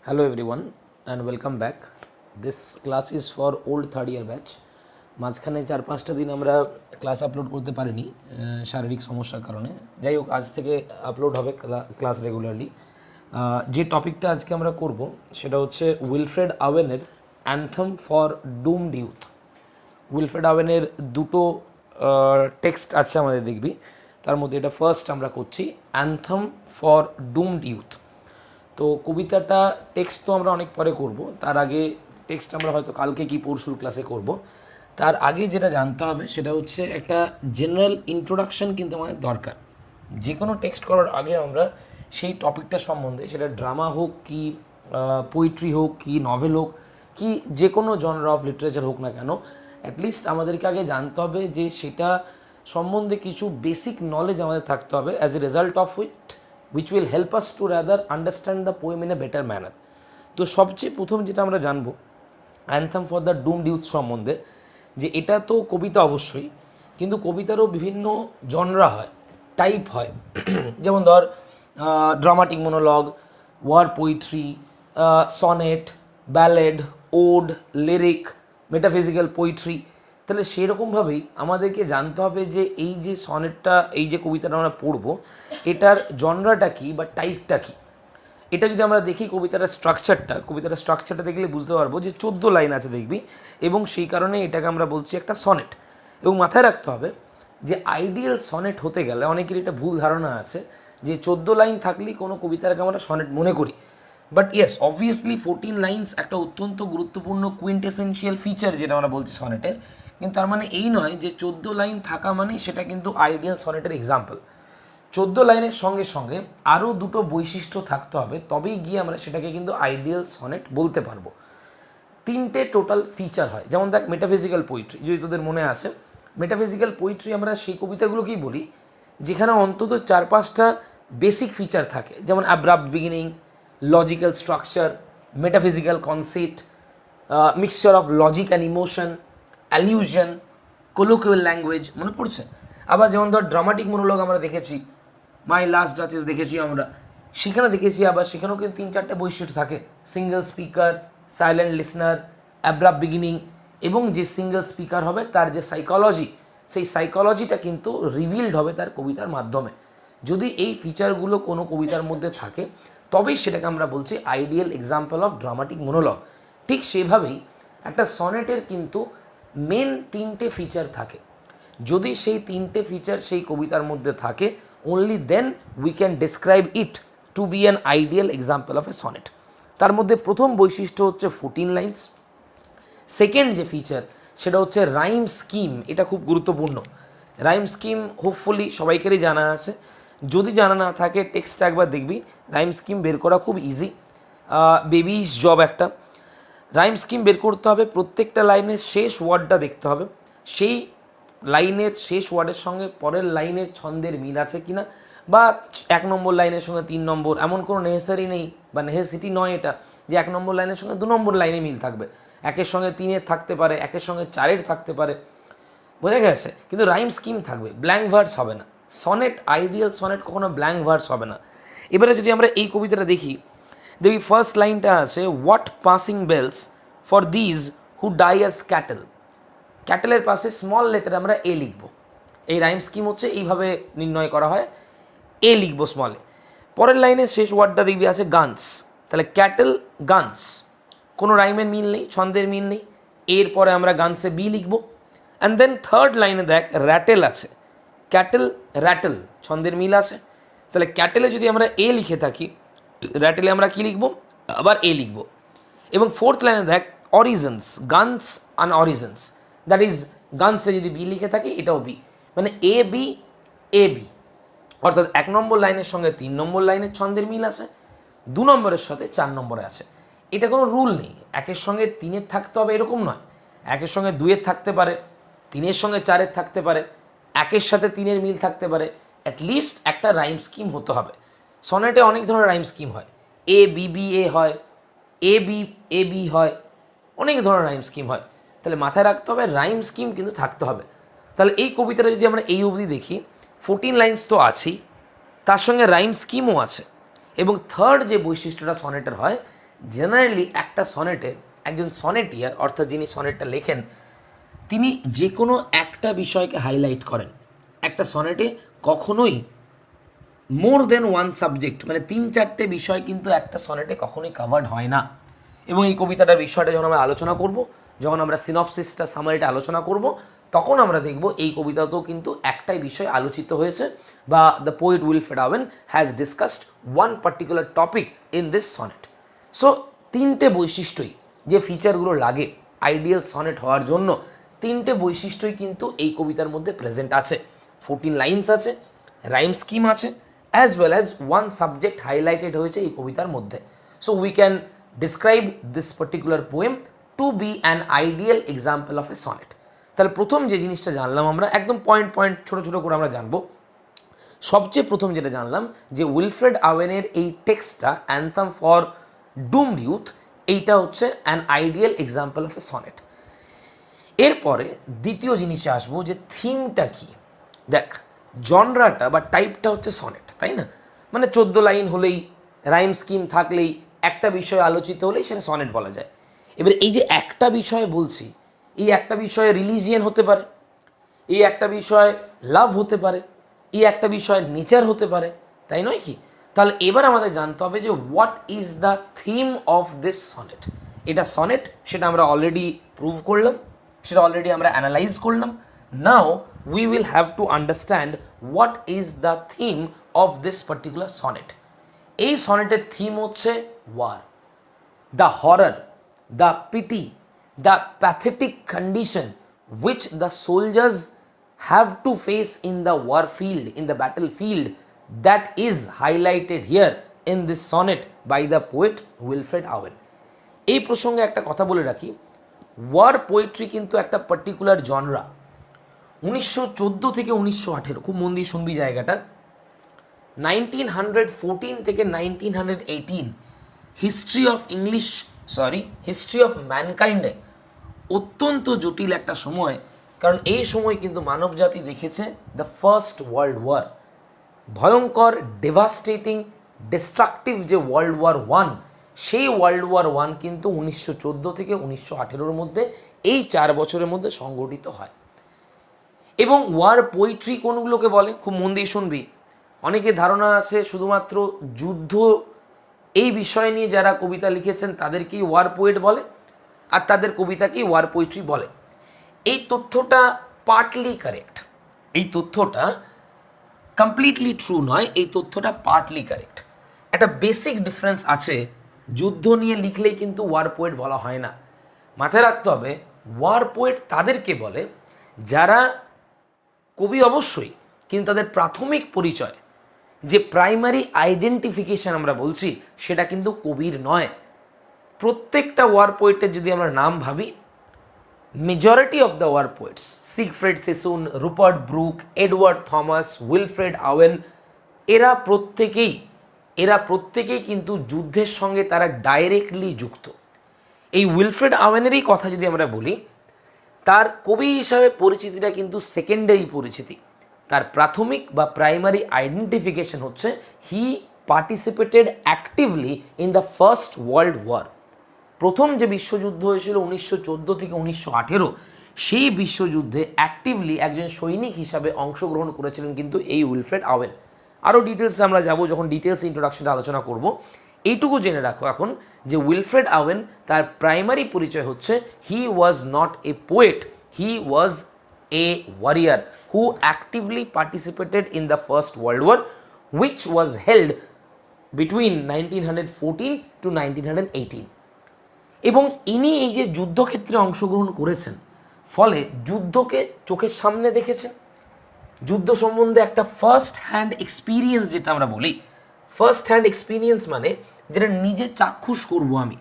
Hello everyone and welcome back. This class is for old third year batch. মাঝখানে 4-5টা দিন আমরা class upload করতে পারিনি শারীরিক সমস্যার কারণে। যাই হোক, আজ থেকে আপলোড হবে ক্লাস রেগুলারলি। যে টপিকটা আজকে আমরা করব সেটা হচ্ছে উইলফ্রেড ওয়েনের anthem for doomed youth. Wilfred ওয়েনের দুটো টেক্সট আছে আমাদের দেখবি, তার মধ্যে এটা ফার্স্ট আমরা করছি, অ্যান্থেম ফর ডুমড ইউথ। তো কবিতাটা টেক্সট তো আমরা অনেক পরে করব, তার আগে টেক্সট আমরা হয়তো কালকে কি পরশুর ক্লাসে করব। তার আগে যেটা জানতে হবে সেটা হচ্ছে একটা জেনারেল ইন্ট্রোডাকশন কিন্তু আমাদের দরকার। যে কোনো টেক্সট করার আগে আমরা সেই টপিকটা সম্বন্ধে, সেটা ড্রামা হোক কি পোয়েট্রি হোক কি নভেল হোক কি যে কোনো জনরা অফ লিটারেচার হোক না কেন, অ্যাটলিস্ট আমাদেরকে আগে জানতে হবে যে সেটা সম্বন্ধে কিছু বেসিক নলেজ আমাদের থাকতে হবে, as a result of which will help us to rather understand the poem in a better manner. তো সবচেয়ে প্রথম যেটা আমরা জানবো anthem for the doomed youth সম্বন্ধে, যে এটা তো কবিতা অবশ্যই, কিন্তু কবিতারও বিভিন্ন জনরা হয়, টাইপ হয়। যেমন ধর dramatic monologue, war poetry, sonnet, ballad, ode, lyric, metaphysical poetry. তাহলে সেরকমভাবেই আমাদেরকে জানতে হবে যে এই যে সনেটটা, এই যে কবিতাটা আমরা পড়বো, এটার জনরাটা কী বা টাইপটা কী। এটা যদি আমরা দেখি কবিতার স্ট্রাকচারটা দেখলে বুঝতে পারবো যে 14 লাইন আছে দেখবি, এবং সেই কারণে এটাকে আমরা বলছি একটা সনেট। এবং মাথায় রাখতে হবে যে আইডিয়াল সনেট হতে গেলে অনেকের এটা ভুল ধারণা আছে যে 14 লাইন থাকলেই কোনো কবিতাকে আমরা সনেট মনে করি। বাট ইয়েস, অবভিয়াসলি 14 লাইন্স একটা অত্যন্ত গুরুত্বপূর্ণ কুইন্টেসেন্সিয়াল ফিচার যেটা আমরা বলছি সনেটের, কিন্তু তার মানে এই নয় যে 14 লাইন থাকা মানেই সেটা কিন্তু আইডিয়াল সনেটের এক্সাম্পল। 14 লাইনের সঙ্গে সঙ্গে আরও দুটো বৈশিষ্ট্য থাকতে হবে, তবেই গিয়ে আমরা সেটাকে কিন্তু আইডিয়াল সনেট বলতে পারবো। 3টে টোটাল ফিচার হয়। যেমন দেখ, মেটাফিজিক্যাল পোয়েট্রি, যদি তোদের মনে আছে, মেটাফিজিক্যাল পোয়েট্রি আমরা সেই কবিতাগুলোকেই বলি যেখানে অন্তত 4-5টা বেসিক ফিচার থাকে, যেমন abrupt beginning, logical structure, metaphysical concept, mixture of logic and emotion, allusion, colloquial language. মনে পড়ছে? আবার যেমন ধর ড্রামাটিক মনোলগ আমরা দেখেছি, মাই লাস্ট ডাচেস দেখেছি আমরা, সেখানে দেখেছি আবার সেখানেও কিন্তু 3-4টে বৈশিষ্ট্য থাকে, single speaker, silent listener, abrupt beginning, এবং যে সিঙ্গেল স্পিকার হবে তার যে সাইকোলজি, সেই সাইকোলজিটা কিন্তু রিভিলড হবে তার কবিতার মাধ্যমে। যদি এই ফিচারগুলো কোনো কবিতার মধ্যে থাকে তবেই সেটাকে আমরা বলছি ideal example of dramatic monologue. ঠিক সেভাবেই একটা সনেটের কিন্তু মেন 3টে ফিচার থাকে। যদি সেই 3টে ফিচার সেই কবিতার মধ্যে থাকে, only then we can describe it to be an ideal example of a sonnet. তার মধ্যে প্রথম বৈশিষ্ট্য হচ্ছে 14 লাইন্স। সেকেন্ড যে ফিচার সেটা হচ্ছে রাইম স্কিম। এটা খুব গুরুত্বপূর্ণ। রাইম স্কিম হোপফুলি সবাইকারই জানা আছে, যদি জানা না থাকে টেক্সটটা একবার দেখবি। রাইম স্কিম বের করা খুব ইজি, বেবিস জব একটা। রাইম স্কিম বের করতে হবে, প্রত্যেকটা লাইনের শেষ ওয়ার্ডটা দেখতে হবে, সেই লাইনের শেষ ওয়ার্ডের সঙ্গে পরের লাইনের ছন্দের মিল আছে কিনা, বা 1 নম্বর লাইনের সঙ্গে 3 নম্বর, এমন কোনো নেসেসারি নেই বা নেসেসিটি নয় এটা যে 1 নম্বর লাইনের সঙ্গে 2 নম্বর লাইনে মিল থাকবে। 1-এর সঙ্গে 3-এর থাকতে পারে, 1-এর সঙ্গে 4-এর থাকতে পারে, বোঝা গেছে? কিন্তু রাইম স্কিম থাকবে, ব্ল্যাঙ্ক ভার্স হবে না। সনেট, আইডিয়াল সনেট কখনো ব্ল্যাঙ্ক ভার্স হবে না। এবারে যদি আমরা এই কবিতাটা দেখি, দেখি ফার্স্ট লাইনটা আছে, what passing bells for these who die as cattle. ক্যাটেলের পাশে স্মল লেটারে আমরা এ লিখব। এই রাইম স্কিম হচ্ছে এইভাবে নির্ণয় করা হয়, এ লিখব স্মলে। পরের লাইনের শেষ ওয়ার্ডটা দেখবি আছে গানস, তাহলে ক্যাটেল গানস, কোনো রাইমের মিল নেই, ছন্দের মিল নেই, এরপরে আমরা গানসে বি লিখব। অ্যান্ড দেন থার্ড লাইনে দেখ র্যাটেল আছে, ক্যাটেল র্যাটেল, ছন্দের মিল আছে, তাহলে ক্যাটেলে যদি আমরা এ লিখে থাকি, র্যাটেলে আমরা কি লিখব, আবার এ লিখব। এবং ফোর্থ লাইনে দেখ অরিজনস, গানস অ্যান্ড অরিজনস, দ্যাট ইজ গানসে যদি বি লিখে থাকি এটাও বি, মানে এ বি এ বি, অর্থাৎ 1 নম্বর লাইনের সঙ্গে 3 নম্বর লাইনের ছন্দের মিল আছে, 2 নম্বরের সাথে 4 নম্বরে আছে। এটা কোনো রুল নেই 1-এর সঙ্গে 3-এর থাকতে হবে এরকম নয়, 1-এর সঙ্গে 2-এর থাকতে পারে, 3-এর সঙ্গে 4-এর থাকতে পারে, 1-এর সাথে 3-এর মিল থাকতে পারে, অ্যাটলিস্ট একটা রাইম স্কিম হতে হবে। সনেটে অনেক ধরনের রাইম স্কিম হয়, এ বি বি এ হয়, এ বি এ বি হয়, অনেক ধরনের রাইম স্কিম হয়। তাহলে মাথায় রাখতে হবে রাইম স্কিম কিন্তু থাকতে হবে। তাহলে এই কবিতাটা যদি আমরা এই অবধি দেখি, 14 লাইন্স তো আছেই, তার সঙ্গে রাইম স্কিমও আছে। এবং থার্ড যে বৈশিষ্ট্যটা সনেটের হয়, জেনারেলি একটা সনেটে একজন সনেটিয়ার অর্থাৎ যিনি সনেটটা লেখেন তিনি যে কোনো একটা বিষয়কে হাইলাইট করেন। একটা সনেটে কখনোই মোর দেন ওয়ান সাবজেক্ট মানে 3-4টে বিষয় কিন্তু একটা সনেটে কখনোই কাভার্ড হয় না। এবং এই কবিতাটার বিষয়টা যখন আমরা আলোচনা করব, যখন আমরা সিনপসিসটা সামারিটা আলোচনা করব, তখন আমরা দেখব এই কবিতাতেও কিন্তু একটাই বিষয় আলোচিত হয়েছে, বা the poet Wilfred Owen has discussed one particular topic in this sonnet. So 3টে বৈশিষ্ট্যই যে ফিচারগুলো লাগে আইডিয়াল সনেট হওয়ার জন্য, 3টে বৈশিষ্ট্যই কিন্তু এই কবিতার মধ্যে প্রেজেন্ট আছে। 14 লাইন্স আছে, রাইম স্কিম আছে, as well as one subject highlighted হয়েছে এই কবিতার মধ্যে। So we can describe this particular poem to be an ideal example of a sonnet. তাহলে প্রথম যে জিনিসটা জানলাম আমরা, একদম পয়েন্ট পয়েন্ট ছোটো ছোটো করে আমরা জানবো। সবচেয়ে প্রথম যেটা জানলাম যে উইলফ্রেড ওয়েনের এই টেক্সটটা অ্যান্থাম ফর ডুমড ইউথ, এইটা হচ্ছে an ideal example of a sonnet. এরপরে দ্বিতীয় জিনিসে আসবো যে থিমটা কি। দেখ, জনরাটা বা টাইপটা হচ্ছে সনেট, তাই না? মানে 14 লাইন হলেই, রাইম স্কিম থাকলেই, একটা বিষয় আলোচিত হলেই সেটা সনেট বলা যায়। এবার এই যে একটা বিষয় বলছি, এই একটা বিষয়ে রিলিজিয়ান হতে পারে, এই একটা বিষয় লাভ হতে পারে, এই একটা বিষয় নেচার হতে পারে, তাই নয় কি? তাহলে এবার আমাদের জানতে হবে যে what is the theme of this sonnet. এটা সনেট, সেটা আমরা অলরেডি প্রুভ করলাম, সেটা অলরেডি আমরা অ্যানালাইজ করলাম। Now we will have to understand what is the theme of this particular sonnet. এই সনেটের থিম হচ্ছে war, the horror, the pity, the pathetic condition which the soldiers have to face in the war field, in the battlefield, that is highlighted here in this sonnet by the poet Wilfred Owen. এই প্রসঙ্গে একটা কথা বলে রাখি, war poetry কিন্তু একটা particular genre. 1914 থেকে 1918, খুব মন দিয়ে শুনবি জায়গাটা, 1914 থেকে 1918 হিস্ট্রি অফ ম্যানকাইন্ডে অত্যন্ত জটিল একটা সময়। কারণ এই সময় কিন্তু মানবজাতি দেখেছে দ্য ফার্স্ট ওয়ার্ল্ড ওয়ার, ভয়ঙ্কর, ডেভাস্টেটিং, ডিস্ট্রাকটিভ যে ওয়ার্ল্ড ওয়ার 1, সেই ওয়ার্ল্ড ওয়ার 1 কিন্তু 1914 থেকে 1918 মধ্যে, এই 4 বছরের মধ্যে সংগঠিত হয়। এবং ওয়ার পোয়েট্রি কোনগুলোকে বলে, খুব মন দিয়ে শুনবি। অনেকের ধারণা আছে শুধুমাত্র যুদ্ধ এই বিষয় নিয়ে যারা কবিতা লিখেছেন তাদেরকেই ওয়ার পোয়েট বলে, আর তাদের কবিতাকেই ওয়ার পোয়েট্রি বলে। এই তথ্যটা পার্টলি কারেক্ট, এই তথ্যটা কমপ্লিটলি ট্রু নয়, এই তথ্যটা পার্টলি কারেক্ট। একটা বেসিক ডিফারেন্স আছে, যুদ্ধ নিয়ে লিখলেই কিন্তু ওয়ার পোয়েট বলা হয় না। মাথায় রাখতে হবে, ওয়ার পোয়েট তাদেরকে বলে যারা কবি অবশ্যই, কিন্তু তাদের প্রাথমিক পরিচয়, যে প্রাইমারি আইডেন্টিফিকেশন আমরা বলছি, সেটা কিন্তু কবির নয়। প্রত্যেকটা ওয়ার পোয়েটের যদি আমরা নাম ভাবি, majority of the war poets, Siegfried Sassoon, Rupert Brooke, Edward Thomas, Wilfred Owen, এরা প্রত্যেকেই কিন্তু যুদ্ধের সঙ্গে তারা ডাইরেক্টলি যুক্ত। এই উইলফ্রেড ওয়েনেরই কথা যদি আমরা বলি, তার কবি হিসাবে পরিচিতিটা কিন্তু সেকেন্ডারি পরিচিতি। তার প্রাথমিক বা প্রাইমারি আইডেন্টিফিকেশন হচ্ছে he participated actively in the first world war. প্রথম যে বিশ্বযুদ্ধ হয়েছিল 1914 থেকে 1918, সেই বিশ্বযুদ্ধে অ্যাক্টিভলি একজন সৈনিক হিসাবে অংশগ্রহণ করেছিলেন কিন্তু এই উইলফ্রেড ওয়েন। আরও ডিটেলসে আমরা যাব যখন ডিটেলস ইন্ট্রোডাকশনটা আলোচনা করব। এইটুকু জেনে রাখো এখন যে উইলফ্রেড ওয়েন তার প্রাইমারি পরিচয় হচ্ছে he was not a poet, he was a warrior who actively participated in the First World War, which was held between 1914 to 1918. এবং ইনি এই যে যুদ্ধক্ষেত্রে অংশগ্রহণ করেছেন, ফলে যুদ্ধকে চোখের সামনে দেখেছেন, যুদ্ধ সম্বন্ধে একটা ফার্স্ট হ্যান্ড এক্সপিরিয়েন্স, যেটা আমরা বলি ফার্স্ট হ্যান্ড এক্সপিরিয়েন্স মানে যেটা নিজে চাক্ষুষ করব, আমি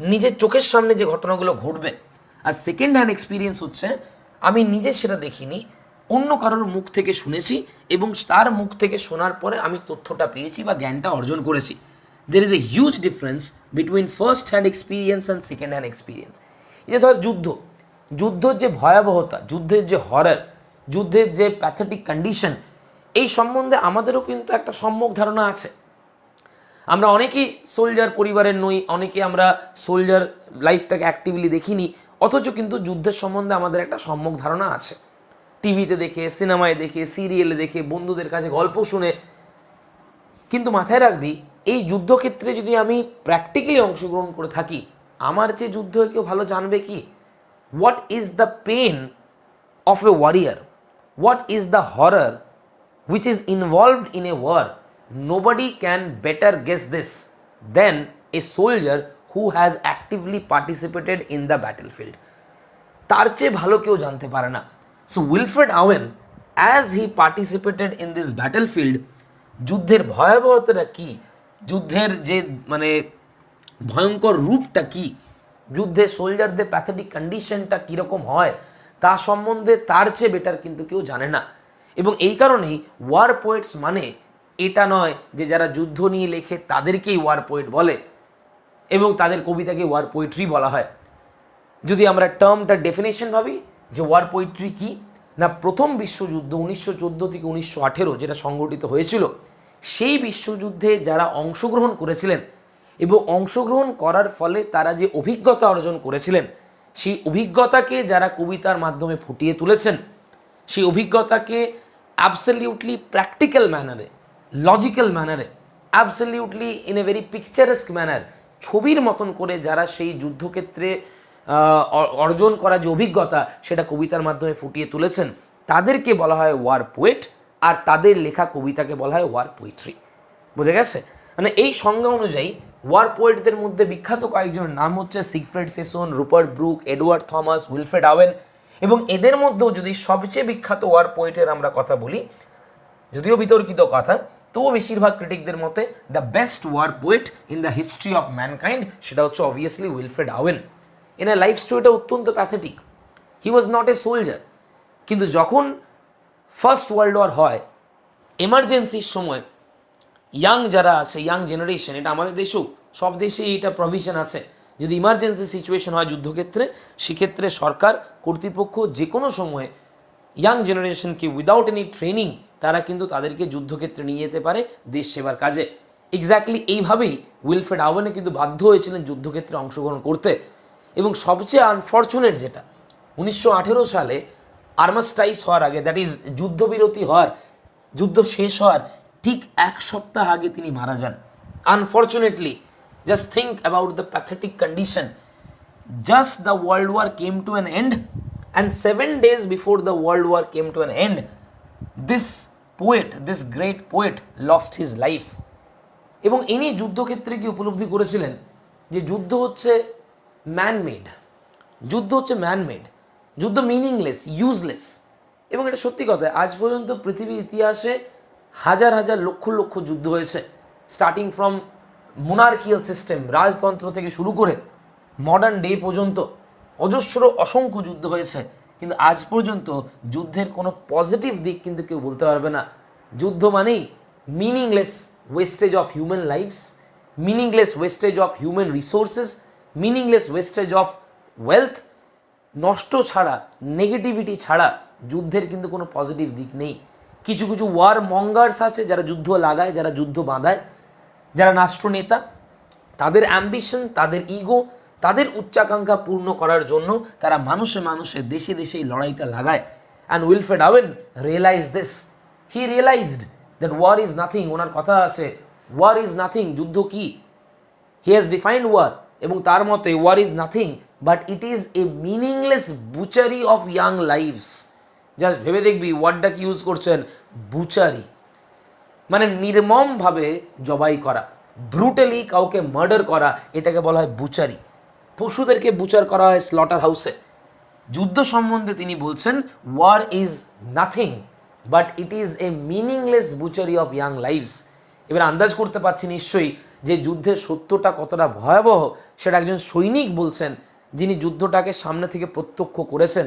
নিজের চোখের সামনে যে ঘটনাগুলো ঘটবে। আর সেকেন্ড হ্যান্ড এক্সপিরিয়েন্স হচ্ছে আমি নিজে সেটা দেখিনি, অন্য কারোর মুখ থেকে শুনেছি, এবং তার মুখ থেকে শোনার পরে আমি তথ্যটা পেয়েছি বা জ্ঞানটা অর্জন করেছি। There is a huge difference between first hand experience and second hand experience. এই যে ধর যুদ্ধের যে ভয়াবহতা, যুদ্ধের যে হরর, যুদ্ধের যে প্যাথেটিক কন্ডিশন, এই সম্বন্ধে আমাদেরও কিন্তু একটা সম্যক ধারণা আছে। আমরা অনেকেই সোলজার পরিবারের নই, অনেকে আমরা সোলজার লাইফটাকে অ্যাক্টিভলি দেখিনি, অথচ কিন্তু যুদ্ধের সম্বন্ধে আমাদের একটা সম্যক ধারণা আছে। টিভিতে দেখে, সিনেমায় দেখে, সিরিয়ালে দেখে, বন্ধুদের কাছে গল্প শুনে। কিন্তু মাথায় রাখবি, এই যুদ্ধক্ষেত্রে যদি আমি প্র্যাকটিক্যালি অংশগ্রহণ করে থাকি, আমার যে যুদ্ধ কেউ ভালো জানবে কি? What is the pain of a warrior? What is the horror which is involved in a war? Nobody can better guess this than a soldier who has actively participated in the battlefield. তার চেয়ে ভালো কেউ জানতে পারে না। So Wilfred Owen, as he participated in this battlefield, যুদ্ধের ভয়াবহতাটা কী, যুদ্ধের যে মানে ভয়ঙ্কর রূপটা কী, যুদ্ধে সোলজারদের প্যাথেটিক কন্ডিশনটা কীরকম হয়, তা সম্বন্ধে তার চেয়ে বেটার কিন্তু কেউ জানে না। এবং এই কারণেই ওয়ার পোয়েটস মানে এটা নয় যে যারা যুদ্ধ নিয়ে লেখে তাদেরকেই ওয়ার পোয়েট বলে এবং তাদের কবিতাকে ওয়ার পোয়েট্রি বলা হয়। যদি আমরা টার্মটার ডেফিনেশন ভাবি যে ওয়ার পোয়েট্রি কি, না প্রথম বিশ্বযুদ্ধ 1914 থেকে 1918 যেটা সংগঠিত হয়েছিল, সেই বিশ্বযুদ্ধে যারা অংশগ্রহণ করেছিলেন এবং অংশগ্রহণ করার ফলে তারা যে অভিজ্ঞতা অর্জন করেছিলেন, সেই অভিজ্ঞতাকে যারা কবিতার মাধ্যমে ফুটিয়ে তুলেছেন, সেই অভিজ্ঞতাকে অ্যাবসলিউটলি প্র্যাকটিক্যাল ম্যানারে, লজিক্যাল ম্যানারে, absolutely in a very picturesque manner, ছবির মতন করে যারা সেই যুদ্ধক্ষেত্রে অর্জন করা যে অভিজ্ঞতা সেটা কবিতার মাধ্যমে ফুটিয়ে তুলেছেন, তাদেরকে বলা হয় ওয়ার পোয়েট, আর তাদের লেখা কবিতাকে বলা হয় ওয়ার পোয়েট্রি। বোঝা গেছে? মানে এই সংজ্ঞা অনুযায়ী ওয়ার পোয়েটদের মধ্যে বিখ্যাত কয়েকজনের নাম হচ্ছে Siegfried Sassoon, Rupert Brooke, Edward Thomas, Wilfred Owen. এবং এদের মধ্যেও যদি সবচেয়ে বিখ্যাত ওয়ার পোয়েটের আমরা কথা বলি, যদিও বিতর্কিত কথা, তবুও বেশিরভাগ ক্রিটিকদের মতে the best war poet in the history of mankind সেটা হচ্ছে অবভিয়াসলি উইলফ্রেড আওয়েন। এনার লাইফ স্টোরিটা অত্যন্ত pathetic. He was not a soldier, কিন্তু যখন ফার্স্ট ওয়ার্ল্ড ওয়ার হয়, এমার্জেন্সির সময় ইয়াং যারা আছে, ইয়াং জেনারেশন, এটা আমাদের দেশেও, সব দেশেই এটা প্রভিশন আছে, যদি ইমার্জেন্সি সিচুয়েশন হয় যুদ্ধক্ষেত্রে, সেক্ষেত্রে সরকার কর্তৃপক্ষ যে কোনো সময়ে ইয়াং জেনারেশনকে উইদাউট এনি ট্রেনিং তারা কিন্তু তাদেরকে যুদ্ধক্ষেত্রে নিয়ে যেতে পারে দেশ সেবার কাজে। এক্স্যাক্টলি এইভাবেই উইলফ্রেড আওয়েনে কিন্তু বাধ্য হয়েছিলেন যুদ্ধক্ষেত্রে অংশগ্রহণ করতে। এবং সবচেয়ে আনফর্চুনেট যেটা, 1918 সালে আর্মাস্টাইজ হওয়ার আগে, দ্যাট ইজ যুদ্ধবিরতি হওয়ার, যুদ্ধ শেষ হওয়ার ঠিক এক সপ্তাহ আগে তিনি মারা যান। Unfortunately, just think about the pathetic condition. Just the world war came to an end, and 7 days before the world war came to an end, this poet, this great poet lost his life. এবং ইনি যুদ্ধক্ষেত্রে কি উপলব্ধি করেছিলেন যে যুদ্ধ হচ্ছে man-made, যুদ্ধ হচ্ছে ম্যানমেড, যুদ্ধ মিনিংলেস, ইউজলেস। এবং এটা সত্যি কথা, আজ পর্যন্ত পৃথিবীর ইতিহাসে হাজার হাজার লক্ষ লক্ষ যুদ্ধ হয়েছে, স্টার্টিং ফ্রম মোনার্কিয়াল সিস্টেম, রাজতন্ত্র থেকে শুরু করে মডার্ন ডে পর্যন্ত অজস্র অসংখ্য যুদ্ধ হয়েছে, কিন্তু আজ পর্যন্ত যুদ্ধের কোনো পজিটিভ দিক কিন্তু কেউ বলতে পারবে না। যুদ্ধ মানেই meaningless wastage of human lifes, meaningless wastage of human resources, meaningless wastage of wealth. নষ্ট ছাড়া, নেগেটিভিটি ছাড়া যুদ্ধের কিন্তু কোনো পজিটিভ দিক নেই। কিছু কিছু ওয়ার মঙ্গার্স আছে যারা যুদ্ধ লাগায়, যারা যুদ্ধ বাঁধায়, যারা রাষ্ট্রনেতা, তাদের অ্যাম্বিশন, তাদের ইগো, তাদের উচ্চাকাঙ্ক্ষা পূর্ণ করার জন্য তারা মানুষে মানুষে, দেশে দেশে এই লড়াইটা লাগায়। And Wilfred Owen realise this, he realised that war is nothing. ওনার কথা আছে ওয়ার ইজ নাথিং, যুদ্ধ কি? হি হ্যাজ ডিফাইন্ড ওয়ার, এবং তার মতে war is nothing but it is a meaningless butchery of young lives. Just ভেবে দেখবি ওয়ার্ডটা কি ইউজ করছেন, বুচারি, মানে নির্মমভাবে জবাই করা, ব্রুটালি কাউকে মার্ডার করা, এটাকে বলা হয় বুচারি। পশুদেরকে বুচার করা হয় স্লটার হাউসে। যুদ্ধ সম্বন্ধে তিনি বলছেন war is nothing but it is a meaningless butchery of young lives. এবার আন্দাজ করতে পারছি নিশ্চয়ই যে যুদ্ধের সত্যটা কতটা ভয়াবহ, সেটা একজন সৈনিক বলছেন যিনি যুদ্ধটাকে সামনে থেকে প্রত্যক্ষ করেছেন।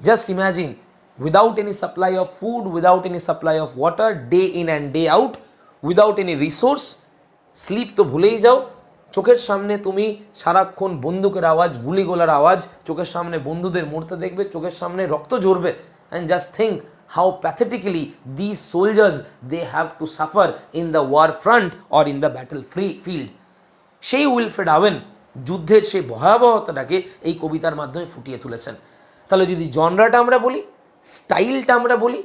Just imagine, without any supply of food, without any supply of water, day in and day out, without any resource, sleep তো ভুলেই যাও, চোখের সামনে তুমি সারাক্ষণ বন্দুকের আওয়াজ, গুলিগোলার আওয়াজ, চোখের সামনে বন্ধুদের মরতে দেখবে, চোখের সামনে রক্ত ঝরবে। And just think how pathetically these soldiers they have to suffer in the war front or in the battle field. সেই উইলফ্রেড আওয়েন যুদ্ধের সেই ভয়াবহতাটাকে এই কবিতার মাধ্যমে ফুটিয়ে তুলেছেন। তাহলে যদি জনরাটা আমরা বলি, স্টাইলটা আমরা বলি,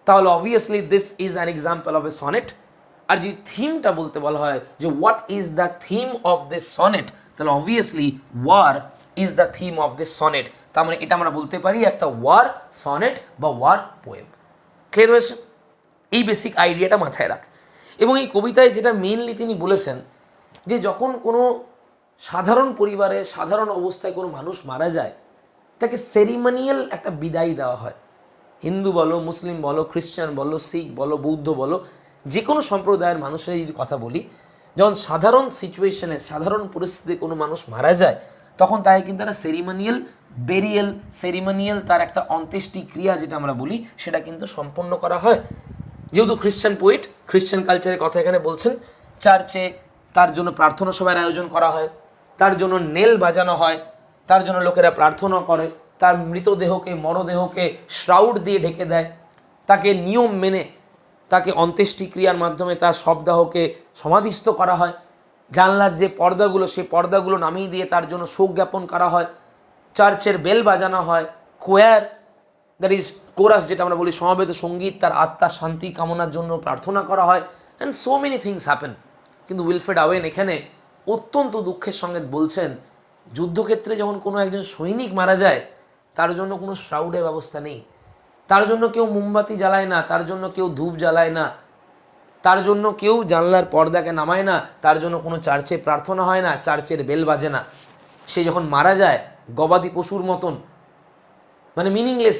তাহলে obviously this is an example of a sonnet. আর যদি থিমটা বলতে বলা হয় যে what is the theme of this sonnet, তাহলে obviously war is the theme of this sonnet. তার মানে এটা আমরা বলতে পারি একটা ওয়ার সনেট বা ওয়ার পোয়েম। ক্লিয়ার হয়েছে? এই বেসিক আইডিয়াটা মাথায় রাখ। এবং এই কবিতায় যেটা মেইনলি তিনি বলেছেন যে যখন কোনো সাধারণ পরিবারে সাধারণ অবস্থায় কোনো মানুষ মারা যায়, তাকে সেরিমনিয়াল একটা বিদায় দেওয়া হয়। হিন্দু বলো, মুসলিম বলো, খ্রিস্টান বলো, শিখ বলো, বৌদ্ধ বলো, যে কোনো সম্প্রদায়ের মানুষের যদি কথা বলি, যখন সাধারণ সিচুয়েশনে সাধারণ পরিস্থিতিতে কোনো মানুষ মারা যায়, তখন তাকে কিন্তু একটা সেরিমনিয়াল বেরিয়াল, সেরিমনিয়াল তার একটা অন্ত্যেষ্টি ক্রিয়া যেটা আমরা বলি সেটা কিন্তু সম্পন্ন করা হয়। যেহেতু খ্রিস্টান পোয়েট, খ্রিস্টান কালচারের কথা এখানে বলছেন, চার্চে তার জন্য প্রার্থনা সভার আয়োজন করা হয়, তার জন্য নেল বাজানো হয়, তার জন্য লোকেরা প্রার্থনা করে, তার মৃতদেহকে মরদেহকে শ্রাউড দিয়ে ঢেকে দেয়, তাকে নিয়ম মেনে তাকে অন্ত্যেষ্টিক্রিয়ার মাধ্যমে তার শবদাহকে সমাধিস্থ করা হয়, জানলার যে পর্দাগুলো সেই পর্দাগুলো নামিয়ে দিয়ে তার জন্য শোক জ্ঞাপন করা হয়, চার্চের বেল বাজানো হয়, কোয়ার দ্যাট ইজ কোরাস যেটা আমরা বলি সমবেত সঙ্গীত, তার আত্মার শান্তি কামনার জন্য প্রার্থনা করা হয়, and so many things happen. কিন্তু উইলফ্রেড আওয়েন এখানে অত্যন্ত দুঃখের সঙ্গে বলছেন যুদ্ধক্ষেত্রে যখন কোনো একজন সৈনিক মারা যায় তার জন্য কোনো শ্রাউডের ব্যবস্থা নেই, তার জন্য কেউ মোমবাতি জ্বালায় না, তার জন্য কেউ ধূপ জ্বালায় না, তার জন্য কেউ জানলার পর্দাকে নামায় না, তার জন্য কোনো চার্চে প্রার্থনা হয় না, চার্চের বেল বাজে না। সে যখন মারা যায় গবাদি পশুর মতন, মানে মিনিংলেস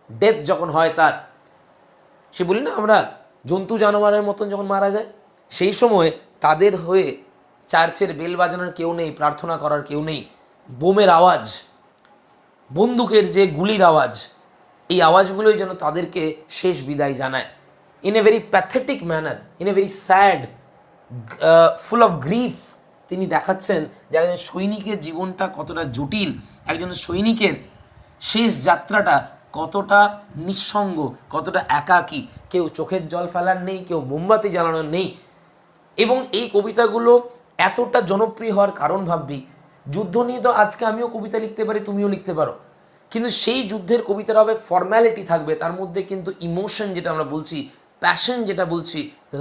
ডেথ যখন হয় তার, সে বলি না আমরা জন্তু জানোয়ারের মতন যখন মারা যায়, সেই সময় তাদের হয়ে চার্চের বেল বাজানোর কেউ নেই, প্রার্থনা করার কেউ নেই। বোমের আওয়াজ, বন্দুকের যে গুলির আওয়াজ, এই আওয়াজগুলোই যেন তাদেরকে শেষ বিদায় জানায়। In a very pathetic manner, in a very sad, full of grief তিনি দেখাচ্ছেন যে একজন সৈনিকের জীবনটা কতটা জটিল, একজন সৈনিকের শেষ যাত্রাটা কতটা নিঃসঙ্গ, কতটা একাকী, কেউ চোখের জল ফেলার নেই, কেউ মোমবাতি জ্বালানোর নেই। এবং এই কবিতাগুলো এতটা জনপ্রিয় হওয়ার কারণ ভাববি, যুদ্ধ নিয়ে তো আজকে আমিও কবিতা লিখতে পারি, তুমিও লিখতে পারো, কিন্তু সেই যুদ্ধের কবিতাটা হবে ফর্ম্যালিটি থাকবে, তার মধ্যে কিন্তু ইমোশন যেটা আমরা বলছি, প্যাশন যেটা বলছি,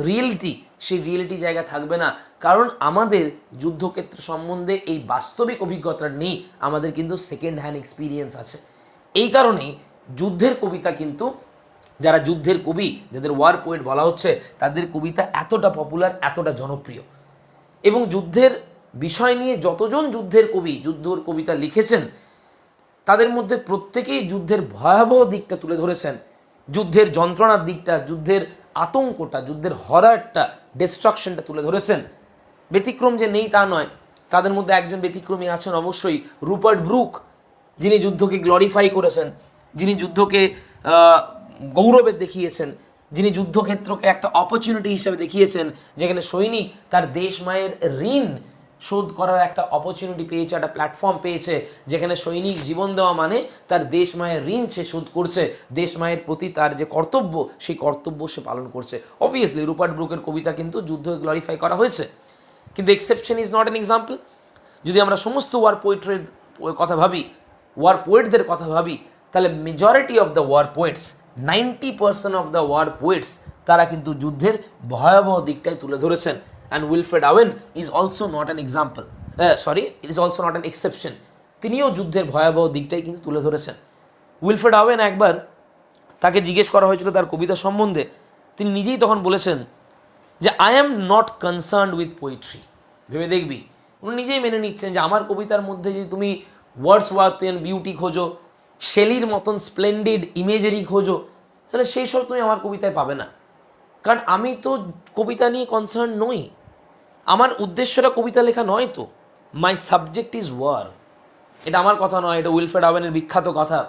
রিয়েলিটি, সেই রিয়েলিটি জায়গা থাকবে না। কারণ আমাদের যুদ্ধক্ষেত্র সম্বন্ধে এই বাস্তবিক অভিজ্ঞতা নেই, আমাদের কিন্তু সেকেন্ড হ্যান্ড এক্সপিরিয়েন্স আছে। এই কারণেই যুদ্ধের কবিতা কিন্তু, যারা যুদ্ধের কবি, যাদের ওয়ার পোয়েট বলা হচ্ছে, তাদের কবিতা এতটা পপুলার, এতটা জনপ্রিয়। এবং যুদ্ধের বিষয় নিয়ে যতজন যুদ্ধের কবি যুদ্ধের কবিতা লিখেছেন, তাদের মধ্যে প্রত্যেকেই যুদ্ধের ভয়াবহ দিকটা তুলে ধরেছেন, যুদ্ধের যন্ত্রণার দিকটা, যুদ্ধের আতঙ্কটা, যুদ্ধের হরারটা, ডিস্ট্রাকশনটা তুলে ধরেছেন। ব্যতিক্রম যে নেই তা নয়, তাদের মধ্যে একজন ব্যতিক্রমী আছেন অবশ্যই, রুপার্ট ব্রুক, যিনি যুদ্ধকে গ্লোরিফাই করেছেন, যিনি যুদ্ধকে গৌরবের দেখিয়েছেন, যিনি যুদ্ধক্ষেত্রকে একটা অপরচুনিটি হিসেবে দেখিয়েছেন, যেখানে সৈনিক তার দেশ মায়ের ঋণ শোধ করার একটা অপরচুনিটি পেয়েছে, একটা প্ল্যাটফর্ম পেয়েছে, যেখানে সৈনিক জীবন দেওয়া মানে তার দেশ মায়ের ঋণ সে শোধ করছে, দেশ মায়ের প্রতি তার যে কর্তব্য সেই কর্তব্য সে পালন করছে। অবভিয়াসলি রুপার্ট ব্রুকের কবিতা কিন্তু যুদ্ধকে গ্লোরিফাই করা হয়েছে, কিন্তু exception is not an example. যদি আমরা সমস্ত ওয়ার পোয়েট্রির কথা ভাবি, ওয়ার পোয়েটদের কথা ভাবি, তাহলে majority of the war poets, 90% of the war poets, তারা কিন্তু যুদ্ধের ভয়াবহ দিকটাই তুলে ধরেছেন। And Wilfred Owen is also not an example, it is also not an exception. তিনিও যুদ্ধের ভয়াবহ দিকটাই কিন্তু তুলে ধরেছেন। উইলফ্রেড আওয়েন একবার তাকে জিজ্ঞেস করা হয়েছিল তার কবিতা সম্বন্ধে, তিনি নিজেই তখন বলেছেন যে I am not concerned with poetry. ভেবে দেখবি, উনি নিজেই মেনে নিচ্ছেন যে আমার কবিতার মধ্যে যদি তুমি ওয়ার্ডসওয়ার্থিয়ান বিউটি খোঁজো, শেলির মতন স্প্লেন্ডিড ইমেজারি খোঁজো, তাহলে সেই সব তুমি আমার কবিতায় পাবে না। কারণ আমি তো কবিতা নিয়ে কনসার্ন নই, আমার উদ্দেশ্যটা কবিতা লেখা নয় তো, মাই সাবজেক্ট ইজ ওয়ার। এটা আমার কথা নয়, এটা উইলফ্রেড আওয়েনের বিখ্যাত কথা।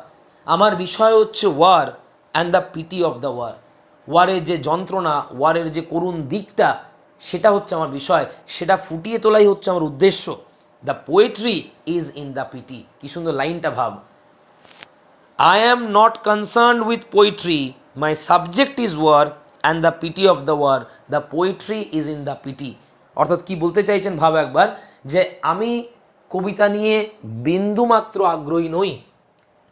আমার বিষয় হচ্ছে war and the pity of the war. ওয়ারের যে যন্ত্রণা, ওয়ারের যে করুণ দিকটা, সেটা হচ্ছে আমার বিষয়, সেটা ফুটিয়ে তোলাই হচ্ছে আমার উদ্দেশ্য। The poetry is in the pity. কি সুন্দর লাইনটা ভাব, I am not concerned with poetry my subject is war and the pity of the war, the poetry is in the pity. অর্থাৎ কি বলতে চাইছেন ভাব একবার, যে আমি কবিতা নিয়ে বিন্দুমাত্র আগ্রহী নই,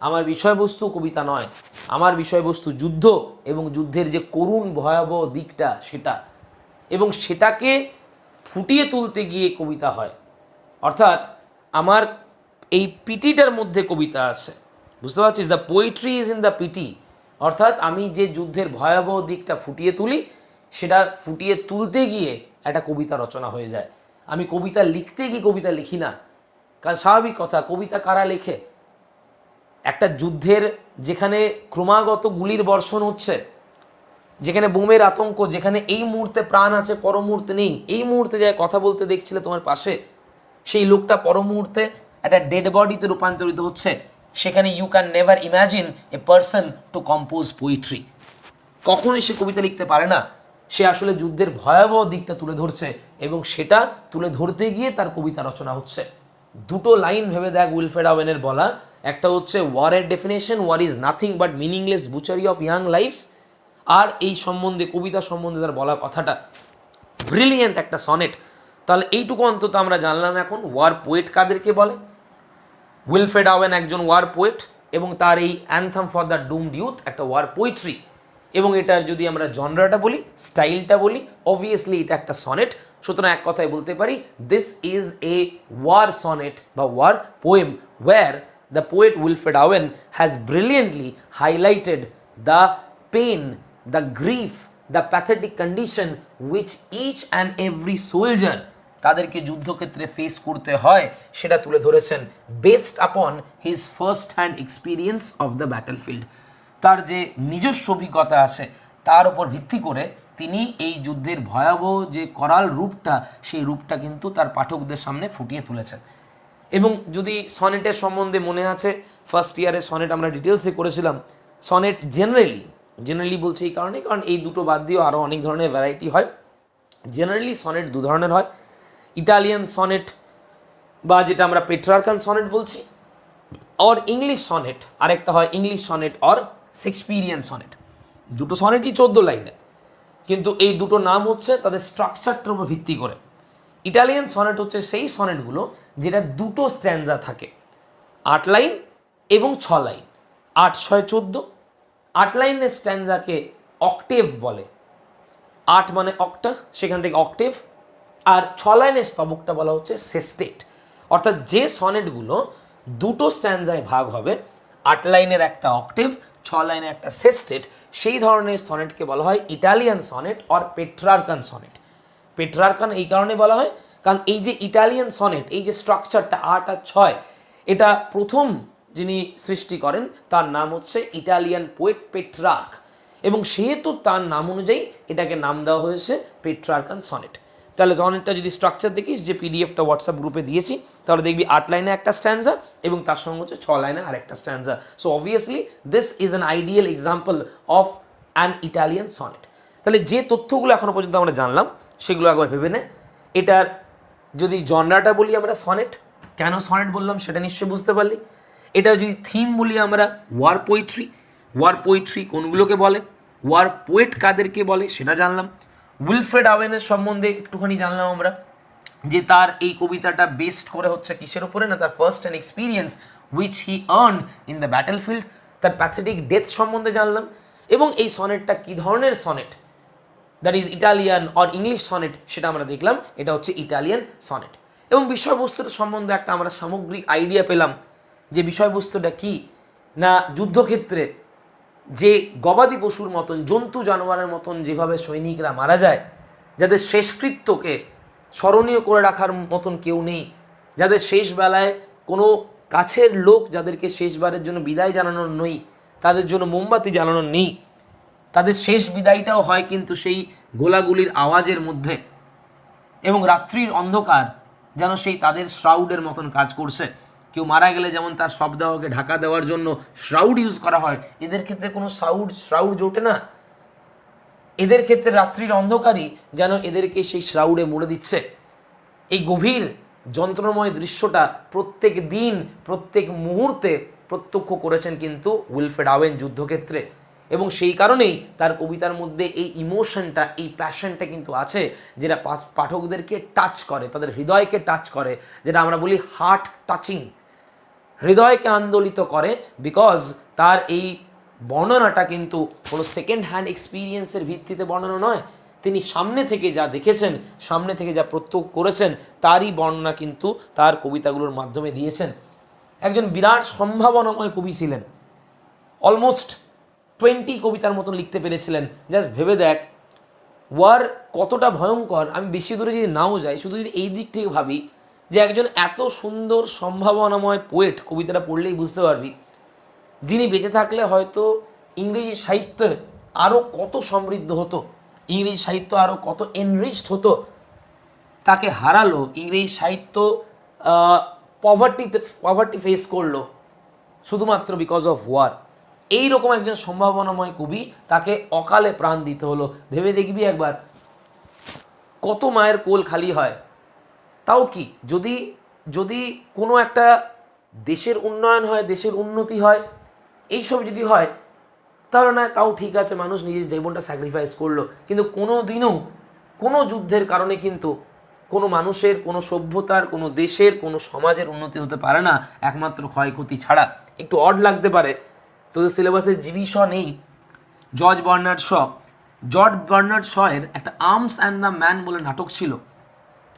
আমার বিষয়বস্তু কবিতা নয়, আমার বিষয়বস্তু যুদ্ধ এবং যুদ্ধের যে করুণ ভয়াবহ দিকটা সেটা, এবং সেটাকে ফুটিয়ে তুলতে গিয়ে কবিতা হয়। অর্থাৎ আমার এই পিটিটার মধ্যে কবিতা আছে, বুঝতে পারছিস? The poetry is in the pity, অর্থাৎ আমি যে যুদ্ধের ভয়াবহ দিকটা ফুটিয়ে তুলি, সেটা ফুটিয়ে তুলতে গিয়ে একটা কবিতা রচনা হয়ে যায়। আমি কবিতা লিখতে গিয়ে কবিতা লিখি না, কারণ স্বাভাবিক কথা, কবিতা কারা লেখে? একটা যুদ্ধের যেখানে ক্রমাগত গুলির বর্ষণ হচ্ছে, যেখানে বোমের আতঙ্ক, যেখানে এই মুহূর্তে প্রাণ আছে পর মুহূর্তে নেই, এই মুহূর্তে যায় কথা বলতে দেখছিলে তোমার পাশে, সেই লোকটা পর মুহূর্তে একটা ডেড বডিতে রূপান্তরিত হচ্ছে, সেখানে you can never imagine a person to compose poetry. কখনোই সে কবিতা লিখতে পারে না, সে আসলে যুদ্ধের ভয়াবহ দিকটা তুলে ধরছে এবং সেটা তুলে ধরতে গিয়ে তার কবিতা রচনা হচ্ছে। দুটো লাইন ভেবে দেখ উইলফ্রেড ওয়েনের বলা, একটা হচ্ছে ওয়ারের definition, war is nothing but meaningless butchery of young lifes, আর এই সম্বন্ধে কবিতা সম্বন্ধে তার বলা কথাটা ব্রিলিয়েন্ট একটা সনেট। তাহলে এইটুকু অন্তত আমরা জানলাম এখন ওয়ার পোয়েট কাদেরকে বলে। উইলফ্রেড ওয়েন একজন ওয়ার পোয়েট এবং তার এই anthem for the doomed youth একটা ওয়ার পোয়েট্রি, এবং এটার যদি আমরা জনরাটা বলি, স্টাইলটা বলি, অবভিয়াসলি এটা একটা সনেট। সুতরাং এক কথায় বলতে পারি this is a war sonnet বা war poem where the poet Wilfred Owen has brilliantly highlighted the pain, the grief, the pathetic condition which each and every soldier তাদেরকে যুদ্ধক্ষেত্রে ফেস করতে হয় সেটা তুলে ধরেছেন based upon his first hand experience of the battlefield. তার যে নিজস্ব অভিজ্ঞতা আছে তার উপর ভিত্তি করে তিনি এই যুদ্ধের ভয়াবহ যে করাল রূপটা, সেই রূপটা কিন্তু তার পাঠকদের সামনে ফুটিয়ে তুলেছেন। এবং যদি সনেটের সম্বন্ধে মনে আছে, ফার্স্ট ইয়ারের সনেট আমরা ডিটেলসে করেছিলাম। সনেট জেনারেলি বলছি এই কারণে, কারণ এই দুটো বাদ দিয়েও আরও অনেক ধরনের ভ্যারাইটি হয়। জেনারেলি সনেট দু ধরনের হয়, ইটালিয়ান সনেট বা যেটা আমরা পেট্রার্কান সনেট বলছি, অর ইংলিশ সনেট, আরেকটা হয় English sonnet or Shakespearean sonnet. দুটো সনেটই 14 লাইনের, কিন্তু এই দুটো নাম হচ্ছে তাদের স্ট্রাকচারটার উপর ভিত্তি করে। ইটালিয়ান সনেট হচ্ছে সেই সনেটগুলো যেটা দুটো স্ট্যান্ডা থাকে, 8 লাইন এবং 6 লাইন, 8 6 14। 8 লাইনের স্ট্যান্ডাকে অক্টেভ বলে, 8 মানে অক্টা, সেখান থেকে অক্টেভ, আর 6 লাইনের স্তবকটা বলা হচ্ছে সেস্টেট। অর্থাৎ যে সনেটগুলো দুটো স্ট্যান্ডায় ভাগ হবে, 8 লাইনের একটা অক্টেভ, 6 লাইনের একটা সেস্টেট, সেই ধরনের সনেটকে বলা হয় Italian sonnet or Petrarchan sonnet. Petrarchan এই কারণে বলা হয় কারণ এই যে ইটালিয়ান সনেট, এই যে স্ট্রাকচারটা 8 আর 6, এটা প্রথম যিনি সৃষ্টি করেন তার নাম হচ্ছে ইটালিয়ান পোয়েট পেট্রার্ক, এবং সেহেতু তার নাম অনুযায়ী এটাকে নাম দেওয়া হয়েছে পেট্রার্কান সনেট। তাহলে সনেটটা যদি স্ট্রাকচার দেখিস, যে পিডিএফটা হোয়াটসঅ্যাপ গ্রুপে দিয়েছি, তাহলে দেখবি 8 লাইনে একটা স্ট্যান্ডা এবং তার সঙ্গে হচ্ছে 6 লাইনে আরেকটা স্ট্যান্ডা। So obviously this is an ideal example of an Italian sonnet. তাহলে যে তথ্যগুলো এখনো পর্যন্ত আমরা জানলাম সেগুলো একবার ভেবে নে। এটার যদি জনরাটা বলি আমরা সনেট, কেন সনেট বললাম সেটা নিশ্চয়ই বুঝতে পারলি। এটা যদি থিম বলি আমরা ওয়ার পোয়েট্রি, ওয়ার পোয়েট্রি কোনগুলোকে বলে, ওয়ার পোয়েট কাদেরকে বলে সেটা জানলাম। উইলফ্রেড ওয়েনের সম্বন্ধে একটুখানি জানলাম আমরা, যে তার এই কবিতাটা বেসড করে হচ্ছে কিসের উপরে না, তার first hand experience which he earned in the battlefield. তার প্যাথেটিক ডেথ সম্বন্ধে জানলাম, এবং এই সনেটটা কী ধরনের sonnet, that is Italian or English sonnet, সেটা আমরা দেখলাম। এটা হচ্ছে ইটালিয়ান সনেট। এবং বিষয়বস্তুর সম্বন্ধে একটা আমরা সামগ্রিক আইডিয়া পেলাম, যে বিষয়বস্তুটা কি না, যুদ্ধক্ষেত্রে যে গবাদি পশুর মতন, জন্তু জানোয়ারের মতন যেভাবে সৈনিকরা মারা যায়, যাদের শেষকৃত্যকে স্মরণীয় করে রাখার মতন কেউ নেই, যাদের শেষ বেলায় কোনো কাছের লোক যাদেরকে শেষবারের জন্য বিদায় জানানোর নেই, তাদের জন্য মোমবাতি জ্বালানোর নেই, তাদের শেষ বিদায়টাও হয় কিন্তু সেই গোলাগুলির আওয়াজের মধ্যে, এবং রাত্রির অন্ধকার যেন সেই তাদের শ্রাউডের মতন কাজ করছে। কেউ মারা গেলে যেমন তার শবদাহকে ঢাকা দেওয়ার জন্য শ্রাউড ইউজ করা হয়, এদের ক্ষেত্রে কোনো শ্রাউড জোটে না। এদের ক্ষেত্রে রাত্রির অন্ধকারই যেন এদেরকে সেই শ্রাউডে মুড়ে দিচ্ছে। এই গভীর যন্ত্রময় দৃশ্যটা প্রত্যেক দিন প্রত্যেক মুহূর্তে প্রত্যক্ষ করেছেন কিন্তু উইলফ্রেড ওয়েন যুদ্ধক্ষেত্রে। এবং সেই কারণেই তার কবিতার মধ্যে এই ইমোশনটা, এই প্যাশনটা কিন্তু আছে, যেটা পাঠকদেরকে টাচ করে, তাদের হৃদয়কে টাচ করে, যেটা আমরা বলি হার্ট টাচিং, হৃদয়কে আন্দোলিত করে। বিকজ তার এই বর্ণনাটা কিন্তু কোনো সেকেন্ড হ্যান্ড এক্সপিরিয়েন্সের ভিত্তিতে বর্ণনা নয়, তিনি সামনে থেকে যা দেখেছেন, সামনে থেকে যা প্রত্যক্ষ করেছেন, তারই বর্ণনা কিন্তু তার কবিতাগুলোর মাধ্যমে দিয়েছেন। একজন বিরাট সম্ভাবনাময় কবি ছিলেন, অলমোস্ট 20 কবিতার মতন লিখতে পেরেছিলেন। জাস্ট ভেবে দেখ ওয়ার কতটা ভয়ঙ্কর। আমি বেশি দূরে যদি নাও যাই, শুধু যদি এই দিক থেকে ভাবি যে একজন এত সুন্দর সম্ভাবনাময় পোয়েট, কবিতাটা পড়লেই বুঝতে পারবি, যিনি বেঁচে থাকলে হয়তো ইংরেজি সাহিত্য আরও কত সমৃদ্ধ হতো, ইংরেজি সাহিত্য আরও কত এনরিচড হতো, তাকে হারালো। ইংরেজি সাহিত্য পভার্টি ফেস করলো শুধুমাত্র বিকজ অফ ওয়ার। এইরকম একজন সম্ভাবনাময় কবি, তাকে অকালে প্রাণ দিতে হলো। ভেবে দেখবি একবার, কত মায়ের কোল খালি হয়। তাও কি, যদি যদি কোনো একটা দেশের উন্নয়ন হয়, দেশের উন্নতি হয়, এইসব যদি হয়, তাহলে না, তাও ঠিক আছে, মানুষ নিজের জীবনটা স্যাক্রিফাইস করলো। কিন্তু কোনো দিনও কোনো যুদ্ধের কারণে কিন্তু কোনো মানুষের, কোনো সভ্যতার, কোনো দেশের, কোনো সমাজের উন্নতি হতে পারে না একমাত্র ক্ষয়ক্ষতি ছাড়া। একটু অড লাগতে পারে, তোদের সিলেবাসে জিবি শ নেই, জর্জ বার্নার্ড শয়ের একটা আর্মস অ্যান্ড দ্য ম্যান বলে নাটক ছিল,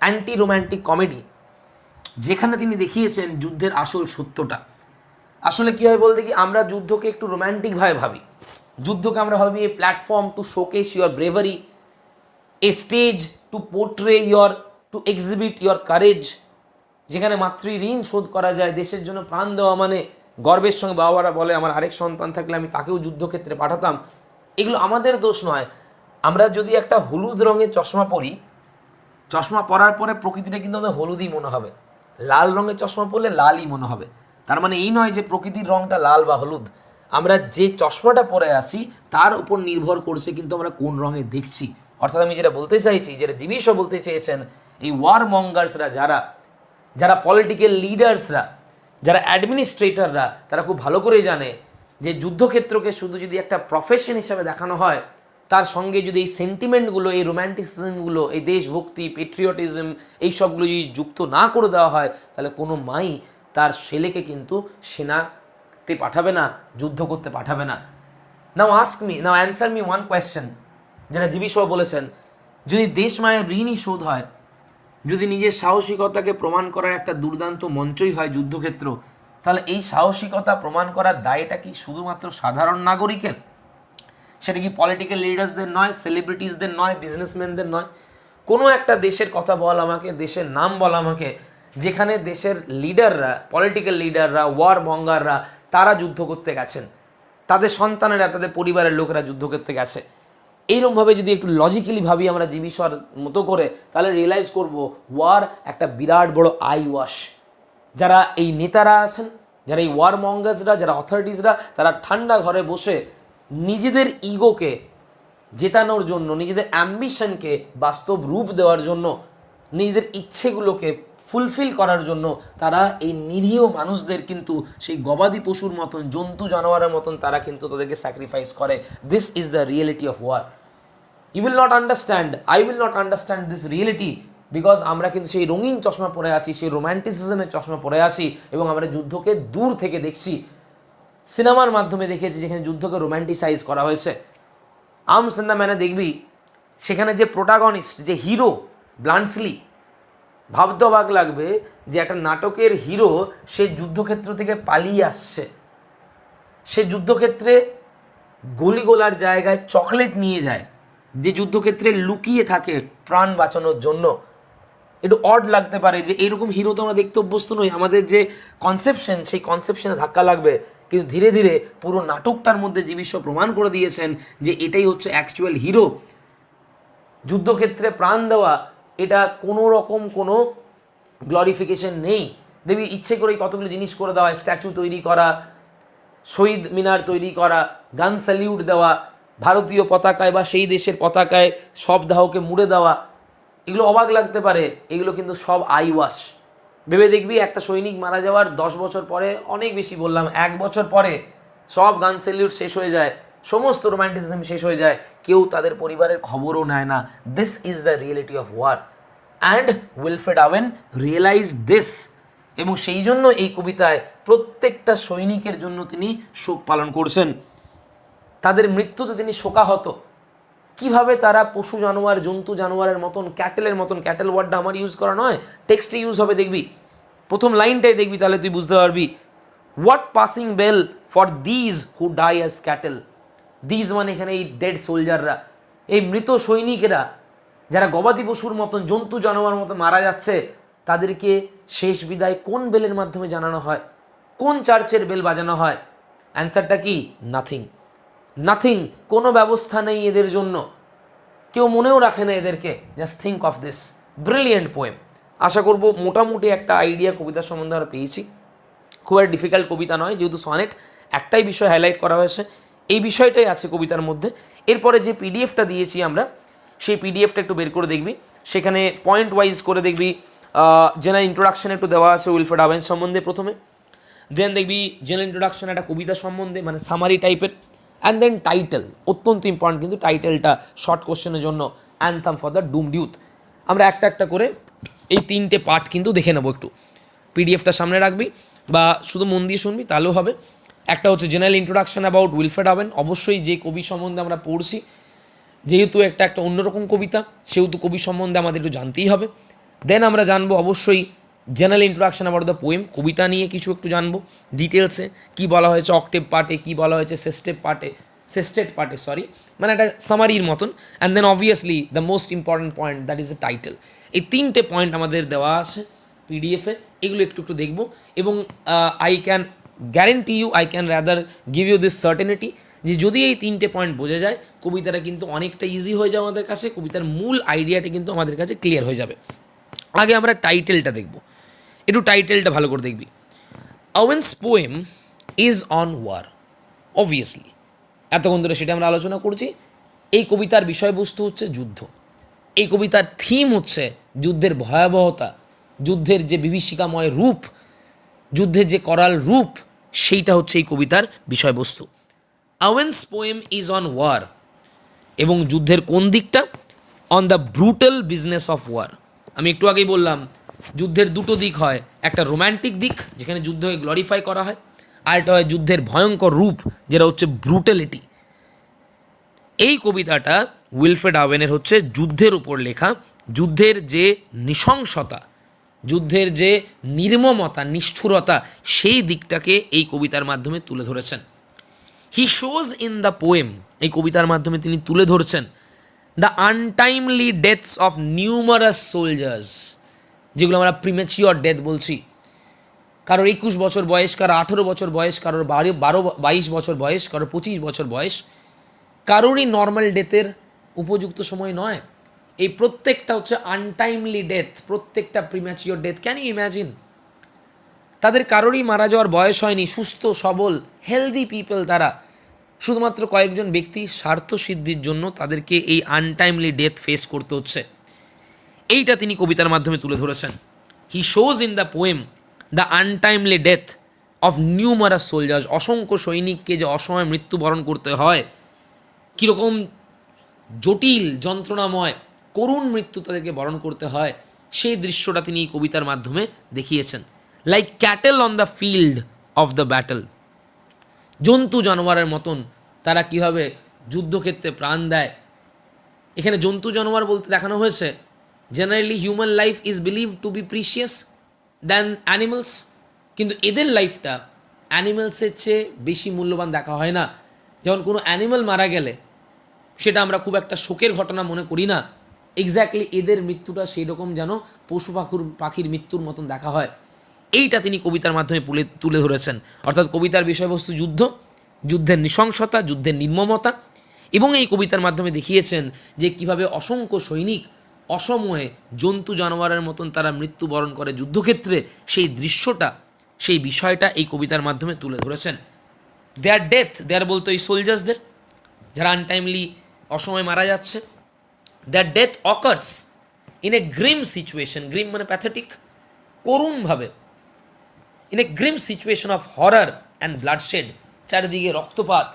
অ্যান্টি রোম্যান্টিক কমেডি, যেখানে তিনি দেখিয়েছেন যুদ্ধের আসল সত্যটা। আসলে কী হয় বলতে কি, আমরা যুদ্ধকে একটু রোম্যান্টিকভাবে ভাবি, যুদ্ধকে আমরা ভাবি a platform to showcase your bravery, a stage to portray to exhibit your courage, যেখানে মাতৃঋণ শোধ করা যায়, দেশের জন্য প্রাণ দেওয়া মানে গর্বের সঙ্গে বাবারা বলে আমার আরেক সন্তান থাকলে আমি তাকেও যুদ্ধক্ষেত্রে পাঠাতাম। এগুলো আমাদের দোষ নয়। আমরা যদি একটা হলুদ রঙের চশমা পরি, চশমা পরার পরে প্রকৃতিটা কিন্তু আমাদের হলুদই মনে হবে, লাল রঙের চশমা পরলে লালই মনে হবে। তার মানে এই নয় যে প্রকৃতির রঙটা লাল বা হলুদ, আমরা যে চশমাটা পরে আসি তার উপর নির্ভর করছে কিন্তু আমরা কোন রঙে দেখছি। অর্থাৎ আমি যেটা বলতে চাইছি, যেটা জিবিশও বলতে চেয়েছেন, এই ওয়ার মঙ্গার্সরা, যারা পলিটিক্যাল লিডার্সরা, যারা অ্যাডমিনিস্ট্রেটররা, তারা খুব ভালো করেই জানে যে যুদ্ধক্ষেত্রকে শুধু যদি একটা প্রফেশন হিসাবে দেখানো হয়, তার সঙ্গে যদি এই সেন্টিমেন্টগুলো, এই রোম্যান্টিসিজমগুলো, এই দেশভক্তি, পেট্রিয়টিজম, এই সবগুলো যদি যুক্ত না করে দেওয়া হয়, তাহলে কোনো মাই তার ছেলেকে কিন্তু সেনাতে পাঠাবে না, যুদ্ধ করতে পাঠাবে না। নাও অ্যান্সার মি ওয়ান কোয়েশ্চেন, যেটা জিবি সহ বলেছেন, যদি দেশ মায়ের ঋণই শোধ হয়, যদি নিজের সাহসিকতাকে প্রমাণ করার একটা দুর্দান্ত মঞ্চই হয় যুদ্ধক্ষেত্র, তাহলে এই সাহসিকতা প্রমাণ করার দায়টা কি শুধুমাত্র সাধারণ নাগরিকের? সেটা কি পলিটিক্যাল লিডার্সদের নয়, সেলিব্রিটিসদের নয়, বিজনেসম্যানদের নয়? কোনো একটা দেশের কথা বল আমাকে, দেশের নাম বল আমাকে, যেখানে দেশের লিডাররা, পলিটিক্যাল লিডাররা, ওয়ার মঙ্গাররা, তারা যুদ্ধ করতে গেছেন, তাদের সন্তানেরা, তাদের পরিবারের লোকেরা যুদ্ধ করতে গেছে। এইরকমভাবে যদি একটু লজিক্যালি ভাবি আমরা জিবিসর মতো করে, তাহলে রিয়েলাইজ করব ওয়ার একটা বিরাট বড় আই ওয়াশ। যারা এই নেতারা আছেন, যারা এই ওয়ার মঙ্গার্সরা, যারা অথরিটিসরা, তারা ঠান্ডা ঘরে বসে নিজেদের ইগোকে জেতানোর জন্য, নিজেদের অ্যাম্বিশনকে বাস্তব রূপ দেওয়ার জন্য, নিজেদের ইচ্ছেগুলোকে ফুলফিল করার জন্য তারা এই নিরীহ মানুষদের কিন্তু সেই গবাদি পশুর মতন, জন্তু জানোয়ারের মতন তারা কিন্তু তাদেরকে স্যাক্রিফাইস করে। This is the reality of war. You will not understand, I will not understand this reality, because আমরা কিন্তু সেই রঙিন চশমা পরে আছি, সেই রোম্যান্টিসিজমের চশমা পরে আছি, এবং আমরা যুদ্ধকে দূর থেকে দেখছি, সিনেমার মাধ্যমে দেখেছি যেখানে যুদ্ধকে রোম্যান্টিসাইজ করা হয়েছে। আর্মস অ্যান্ড দ্য ম্যানে দেখবি সেখানে যে প্রোটাগনিস্ট, যে হিরো ব্লান্টসলি, ভাবতে অবাক লাগবে যে একটা নাটকের হিরো সে যুদ্ধক্ষেত্র থেকে পালিয়ে আসছে, সে যুদ্ধক্ষেত্রে গলিগোলার জায়গায় চকলেট নিয়ে যায়, যে যুদ্ধক্ষেত্রে লুকিয়ে থাকে প্রাণ বাঁচানোর জন্য। একটু অড লাগতে পারে যে এইরকম হিরো তো আমরা দেখতে অভ্যস্ত নই, আমাদের যে কনসেপশন, সেই কনসেপশনে ধাক্কা লাগবে। কিন্তু ধীরে ধীরে পুরো নাটকটার মধ্যে জীবিষ্য প্রমাণ করে দিয়েছেন যে এটাই হচ্ছে অ্যাকচুয়াল হিরো। যুদ্ধক্ষেত্রে প্রাণ দেওয়া, এটা কোনো রকম কোনো গ্লোরিফিকেশন নেই। দেখবি ইচ্ছে করেই কতগুলো জিনিস করে দেওয়া, স্ট্যাচু তৈরি করা, শহীদ মিনার তৈরি করা, গান স্যালিউট দেওয়া, ভারতীয় পতাকায় বা সেই দেশের পতাকায় সব দাহকে মুড়ে দেওয়া, এগুলো অবাক লাগতে পারে, এগুলো কিন্তু সব আই ওয়াশ। ভেবে দেখবি একটা সৈনিক মারা যাওয়ার 10 বছর পরে, অনেক বেশি বললাম, 1 বছর পরে সব গান স্যালিউট শেষ হয়ে যায়, সমস্ত রোম্যান্টিসিজম শেষ হয়ে যায়, কেউ তাদের পরিবারের খবরও নেয় না। This is the reality of war and Wilfred Owen realise this, এবং সেই জন্য এই কবিতায় প্রত্যেকটা সৈনিকের জন্য তিনি শোক পালন করছেন। তাদের মৃত্যুতে তিনি শোকাহত। কিভাবে তারা পশু জানোয়ার, জন্তু জানোয়ারের মতন, ক্যাটেলের মতন, ক্যাটেল ওয়ার্ডটা আমার ইউজ করা নয়, টেক্সটে ইউজ হবে, দেখবি প্রথম লাইনটাই দেখবি, তাহলে তুই বুঝতে পারবি। What passing bell for these who die as cattle. These মানে এখানে এই ডেড সোলজাররা, এই মৃত সৈনিকেরা যারা গবাদি পশুর মতন, জন্তু জানোয়ার মতো মারা যাচ্ছে, তাদেরকে শেষ বিদায় কোন বেলের মাধ্যমে জানানো হয়, কোন চার্চের বেল বাজানো হয়? অ্যান্সারটা কি? নাথিং। নাথিং, কোনো ব্যবস্থা নেই এদের জন্য, কেউ মনেও রাখে না এদেরকে। Just think of this brilliant poem. আশা করব মোটামুটি একটা আইডিয়া কবিতার সম্বন্ধে আমরা পেয়েছি। খুব একটা ডিফিকাল্ট কবিতা নয়, যেহেতু সনেট একটাই বিষয় হাইলাইট করা হয়েছে, এই বিষয়টাই আছে কবিতার মধ্যে। এরপরে যে পিডিএফটা দিয়েছি আমরা, সেই পিডিএফটা একটু বের করে দেখবি, সেখানে পয়েন্ট ওয়াইজ করে দেখবি। জেনারেল ইন্ট্রোডাকশন একটু দেওয়া আছে উইলফ্রেড আওয়েন সম্বন্ধে প্রথমে, দেন দেখবি জেনারেল ইন্ট্রোডাকশন একটা কবিতা সম্বন্ধে, মানে সামারি টাইপের, অ্যান্ড দেন টাইটেল, অত্যন্ত ইম্পর্টেন্ট কিন্তু টাইটেলটা শর্ট কোশ্চেনের জন্য, anthem for the doomed youth. আমরা একটা একটা করে এই তিনটে পার্ট কিন্তু দেখে নেবো। একটু পিডিএফটা সামনে রাখবি বা শুধু মন দিয়ে শুনবি তাহলেও হবে। একটা হচ্ছে general introduction about Wilfred Owen, অবশ্যই যে কবি সম্বন্ধে আমরা পড়ছি, যেহেতু একটা অন্যরকম কবিতা, সেহেতু কবি সম্বন্ধে আমাদের একটু জানতেই হবে। দেন আমরা জানবো অবশ্যই general introduction about the poem, কবিতা নিয়ে কিছু একটু জানবো ডিটেলসে, কী বলা হয়েছে অক্টেভ পার্টে, কী বলা হয়েছে সেস্টেড পার্টে, মানে একটা সামারির মতন। And then obviously the most important point, that is the title. এই তিনটে পয়েন্ট আমাদের দেওয়া আছে পিডিএফে, এগুলো একটু একটু দেখবো। এবং I can guarantee you, I can rather give you this certainty, যে যদি এই তিনটে পয়েন্ট বোঝা যায়, কবিতাটা কিন্তু অনেকটা ইজি হয়ে যায় আমাদের কাছে, কবিতার মূল আইডিয়াটা কিন্তু আমাদের কাছে ক্লিয়ার হয়ে যাবে। আগে আমরা টাইটেলটা দেখব, একটু টাইটেলটা ভালো করে দেখবি। Owen's poem is on war, obviously এতক্ষণ ধরে সেটা আমরা আলোচনা করছি। এই কবিতার বিষয়বস্তু হচ্ছে যুদ্ধ, এই কবিতার থিম হচ্ছে যুদ্ধের ভয়াবহতা, যুদ্ধের যে বিভীষিকাময় রূপ, যুদ্ধের যে করাল রূপ, সেইটা হচ্ছে এই কবিতার বিষয়বস্তু। Owen's poem is on war, এবং যুদ্ধের কোন দিকটা? On the brutal business of war. আমি একটু আগেই বললাম যুদ্ধের দুটো দিক হয়, একটা রোম্যান্টিক দিক যেখানে যুদ্ধকে গ্লোরিফাই করা হয়, আর একটা হয় যুদ্ধের ভয়ঙ্কর রূপ যেটা হচ্ছে ব্রুটালিটি। এই কবিতাটা উইলফ্রেড আওয়েনের হচ্ছে যুদ্ধের উপর লেখা, যুদ্ধের যে নৃশংসতা, যুদ্ধের যে নির্মমতা, নিষ্ঠুরতা, সেই দিকটাকে এই কবিতার মাধ্যমে তুলে ধরেছেন। He shows in the poem, এই কবিতার মাধ্যমে তিনি তুলে ধরছেন the untimely deaths of numerous soldiers, যেগুলো আমরা প্রিম্যাচিওর ডেথ বলছি। কারোর 21 বছর বয়স, কারোর 18 বছর বয়স, কারোর 22 বছর বয়স, কারোর 25 বছর বয়স, কারোরই নর্মাল ডেথের উপযুক্ত সময় নয়। এই প্রত্যেকটা হচ্ছে আনটাইমলি ডেথ, প্রত্যেকটা premature death. Can you imagine? তাদের কারোরই মারা যাওয়ার বয়স হয়নি, সুস্থ সবল হেলদি পিপল তারা, শুধুমাত্র কয়েকজন ব্যক্তি স্বার্থ সিদ্ধির জন্য তাদেরকে এই আনটাইমলি ডেথ ফেস করতে হচ্ছে। এইটা তিনি কবিতার মাধ্যমে তুলে ধরেছেন। He shows in the poem the untimely death of numerous soldiers, অসংখ্য সৈনিককে যে অসময়ে মৃত্যুবরণ করতে হয়, কীরকম জটিল, যন্ত্রণাময়, করুণ মৃত্যু তাদেরকে বরণ করতে হয়, সেই দৃশ্যটা তিনি এই কবিতার মাধ্যমে দেখিয়েছেন। Like cattle on the field of the battle, জন্তু জানোয়ারের মতন তারা কীভাবে যুদ্ধক্ষেত্রে প্রাণ দেয়। এখানে জন্তু জানোয়ার বলতে দেখানো হয়েছে, generally human life is believe to be precious than animals, কিন্তু এদের লাইফটা অ্যানিমালসের চেয়ে বেশি মূল্যবান দেখা হয় না। যেমন কোনো অ্যানিমাল মারা গেলে সেটা আমরা খুব একটা শোকের ঘটনা মনে করি না, এক্স্যাক্টলি এদের মৃত্যুটা সেই রকম যেন পশু পাখির মৃত্যুর মতন দেখা হয়। এইটা তিনি কবিতার মাধ্যমে তুলে ধরেছেন। অর্থাৎ কবিতার বিষয়বস্তু যুদ্ধ, যুদ্ধের নৃশংসতা, যুদ্ধের নির্মমতা, এবং এই কবিতার মাধ্যমে দেখিয়েছেন যে কীভাবে অসংখ্য সৈনিক অসময়ে জন্তু জানোয়ারের মতন তারা মৃত্যুবরণ করে যুদ্ধক্ষেত্রে, সেই দৃশ্যটা, সেই বিষয়টা এই কবিতার মাধ্যমে তুলে ধরেছেন। দেয়ার ডেথ, দেয়ার বলতো এই সোলজার্সদের যারা আনটাইমলি অসময়ে মারা যাচ্ছে, their death occurs in a grim situation, grim মানে প্যাথেটিক, করুণভাবে, in a grim situation of horror and bloodshed, চারিদিকে রক্তপাত,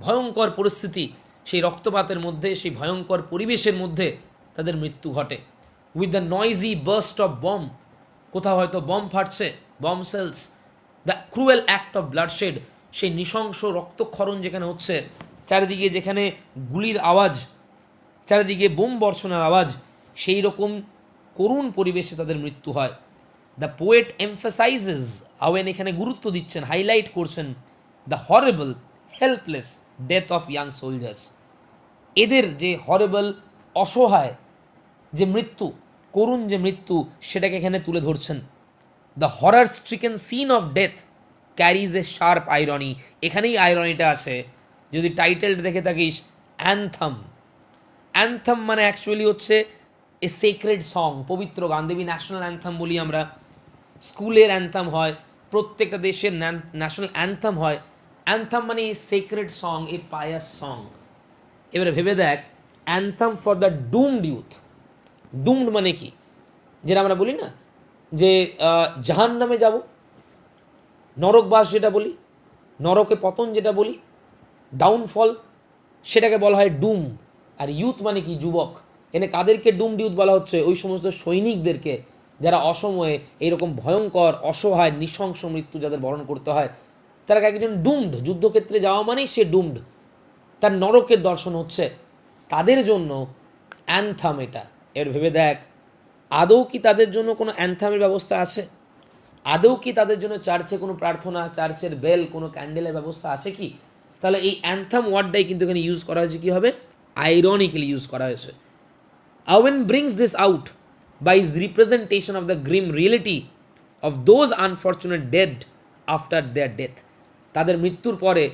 ভয়ঙ্কর পরিস্থিতি, সেই রক্তপাতের মধ্যে, সেই ভয়ঙ্কর পরিবেশের মধ্যে তাদের মৃত্যু ঘটে। With the noisy burst of bomb, কোথাও হয়তো বম ফাটছে, bomb shells, the cruel act of bloodshed, সেই নৃশংস রক্তক্ষরণ যেখানে হচ্ছে, চারিদিকে যেখানে গুলির আওয়াজ, চারিদিকে বোম বর্ষণের আওয়াজ, সেই রকম করুণ পরিবেশে তাদের মৃত্যু হয়। দ্য পোয়েট এমফাসাইজেস, আওয়েন এখানে গুরুত্ব দিচ্ছেন, হাইলাইট করছেন the horrible helpless death of young soldiers, এদের যে হরেবল, অসহায় যে মৃত্যু, করুণ যে মৃত্যু, সেটাকে এখানে তুলে ধরছেন। The horror stricken scene of death carries a sharp irony, এখানেই আইরনিটা আছে। যদি টাইটেলটা দেখে থাকিস, অ্যান্থাম, অ্যান্থাম মানে অ্যাকচুয়ালি হচ্ছে এ সেক্রেড সং, পবিত্র গান। দেবী ন্যাশনাল অ্যান্থাম বলি আমরা, স্কুলের অ্যান্থাম হয়, প্রত্যেকটা দেশের ন্যাশনাল অ্যান্থাম হয়। অ্যান্থাম মানে এই সেক্রেড সং, এ পায়াস সং। এবারে ভেবে দেখ, anthem for the doomed youth. Doomed মানে কি, যেটা আমরা বলি না যে জাহান্নামে যাব, নরকবাস যেটা বলি, নরকে পতন যেটা বলি, ডাউনফল, সেটাকে বলা হয় ডুম। আর ইউথ মানে কি, যুবক। এনে কাদেরকে ডুমড ইউথ বলা হচ্ছে? ওই সমস্ত সৈনিকদেরকে যারা অসময়ে এইরকম ভয়ঙ্কর, অসহায়, নৃশংস মৃত্যু যাদের বরণ করতে হয়, তারা একজন ডুমড। যুদ্ধক্ষেত্রে যাওয়া মানেই সে ডুমড, তার নরকের দর্শন হচ্ছে। তাদের জন্য অ্যান্থাম এটা। এর ভেবে দেখ, আদৌ কি তাদের জন্য কোনো অ্যান্থামের ব্যবস্থা আছে? আদৌ কি তাদের জন্য চার্চে কোনো প্রার্থনা, চার্চের বেল, কোনো ক্যান্ডেলের ব্যবস্থা আছে কি? তাহলে এই অ্যান্থাম ওয়ার্ডটাই কিন্তু এখানে ইউজ করা হয়েছে কীভাবে? আইরনিক্যালি ইউজ করা হয়েছে। Owen brings this out by his representation of the grim reality of those unfortunate dead after their death. তাদের মৃত্যুর পরে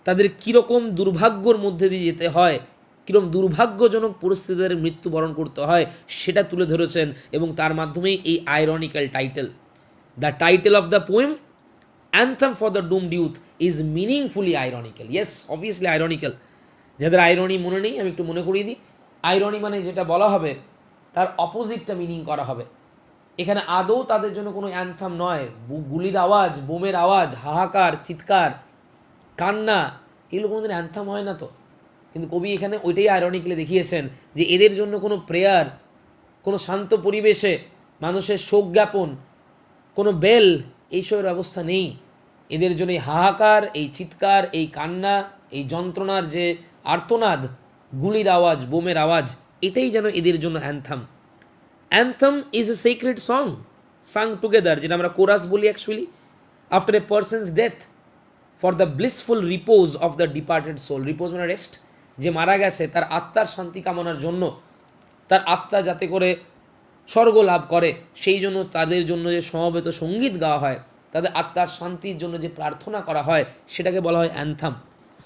তাদের কীরকম দুর্ভাগ্যর মধ্যে দিয়ে যেতে হয়, কীরকম দুর্ভাগ্যজনক পরিস্থিতিতে মৃত্যুবরণ করতে হয়, সেটা তুলে ধরেছেন। এবং তার মাধ্যমেই এই ironical title. The title of the poem anthem for the doomed youth is meaningfully ironical. Yes, obviously ironical. যাদের আইরনি মনে নেই, আমি একটু মনে করিয়ে দিই। আইরনি মানে যেটা বলা হবে তার অপোজিটটা মিনিং করা হবে। এখানে আদৌ তাদের জন্য কোনো অ্যান্থাম নয়। গুলির আওয়াজ, বোমের আওয়াজ, হাহাকার, চিৎকার, কান্না, এগুলো কোনোদিন অ্যান্থাম হয় না তো। কিন্তু কবি এখানে ওইটাই আইরনিক্যালি দেখিয়েছেন যে এদের জন্য কোনো প্রেয়ার, কোনো শান্ত পরিবেশে মানুষের শোক জ্ঞাপন, কোনো বেল, এইসবের ব্যবস্থা নেই। এদের জন্য এই হাহাকার, এই চিৎকার, এই কান্না, এই যন্ত্রণার যে আর্তনাদ, গুলির আওয়াজ, বোমের আওয়াজ, এটাই যেন এদের জন্য anthem. Anthem is a secret song sung together, যেটা আমরা কোরাস বলি actually, after a person's death for the blissful repose of the departed soul. Repose মানে রেস্ট, যে মারা গেছে তার আত্মার শান্তি কামনার জন্য, তার আত্মা যাতে করে স্বর্গ লাভ করে, সেই জন্য তাদের জন্য যে সমবেত সঙ্গীত গাওয়া হয়, তাদের আত্মার শান্তির জন্য যে প্রার্থনা করা হয়, সেটাকে বলা হয় অ্যান্থাম।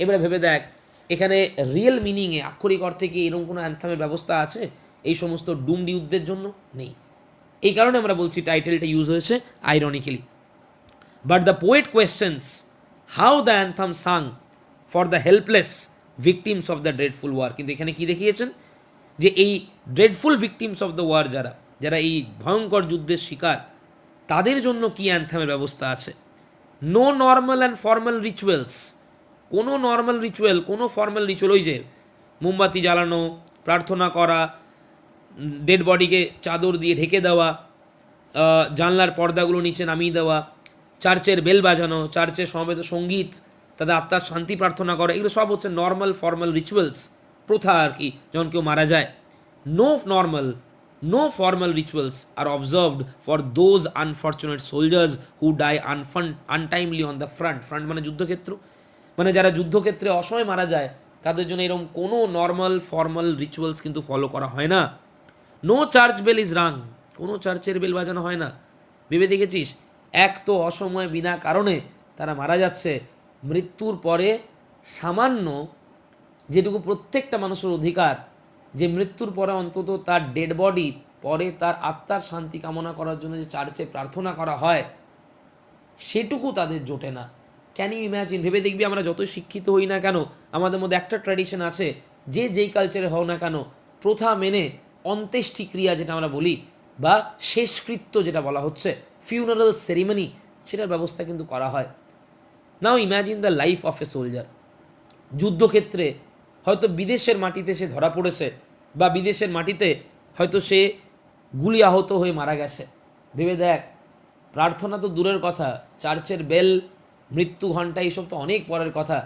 এবারে ভেবে দেখ, এখানে রিয়েল মিনিংয়ে, আক্ষরিক অর্থে কি এরকম কোনো অ্যান্থামের ব্যবস্থা আছে এই সমস্ত ডুমড ইউথদের জন্য? নেই। এই কারণে আমরা বলছি টাইটেলটা ইউজ হয়েছে ironically. But the poet questions how the anthem sang for the helpless victims of the dreadful war. কিন্তু এখানে কি দেখিয়েছেন যে এই dreadful victims of the war, যারা এই ভয়ঙ্কর যুদ্ধের শিকার, তাদের জন্য কি অ্যান্থামের ব্যবস্থা আছে? No normal and formal rituals, কোনো নর্মাল রিচুয়াল, কোনো ফর্মাল রিচুয়াল, ওই যে মোমবাতি জ্বালানো, প্রার্থনা করা, ডেড বডিকে চাদর দিয়ে ঢেকে দেওয়া, জানলার পর্দাগুলো নিচে নামিয়ে দেওয়া, চার্চের বেল বাজানো, চার্চের সমবেত সঙ্গীত, তাদের আত্মার শান্তি প্রার্থনা করা, এগুলো সব হচ্ছে নর্মাল ফর্মাল রিচুয়ালস, প্রথা আর কি, যখন কেউ মারা যায়। No formal rituals are observed for those unfortunate soldiers who die untimely on the front. Front মানে যুদ্ধক্ষেত্র, মানে যারা যুদ্ধক্ষেত্রে অসময়ে মারা যায়, তাদের জন্য এরকম কোনো নর্মাল ফর্মাল রিচুয়ালস কিন্তু ফলো করা হয় না। No church bell is rung, কোনো চার্চের বেল বাজানো হয় না। ভেবে দেখেছিস, এক তো অসময়ে বিনা কারণে তারা মারা যাচ্ছে, মৃত্যুর পরে সামান্য যেটুকু প্রত্যেকটা মানুষের অধিকার, যে মৃত্যুর পরে অন্তত তার ডেড বডি পরে তার আত্মার শান্তি কামনা করার জন্য যে চার্চে প্রার্থনা করা হয়, সেটুকু তাদের জোটে না। Can you imagine? ভেবে দেখবি, আমরা যতই শিক্ষিত হই না কেন, আমাদের মধ্যে একটা ট্র্যাডিশন আছে, যে যেই কালচারে হও না কেন, প্রথা মেনে অন্ত্যেষ্টি ক্রিয়া যেটা আমরা বলি, বা শেষকৃত্য যেটা বলা হচ্ছে, ফিউনারাল সেরিমনি, সেটার ব্যবস্থা কিন্তু করা হয়। Now imagine the life of a soldier. যুদ্ধক্ষেত্রে হয়তো বিদেশের মাটিতে সে ধরা পড়েছে, বা বিদেশের মাটিতে হয়তো সে গুলি আহত হয়ে মারা গেছে। ভেবে দেখ, প্রার্থনা তো দূরের কথা, চার্চের বেল, মৃত্যু ঘণ্টা, এইসব তো অনেক পরের কথা।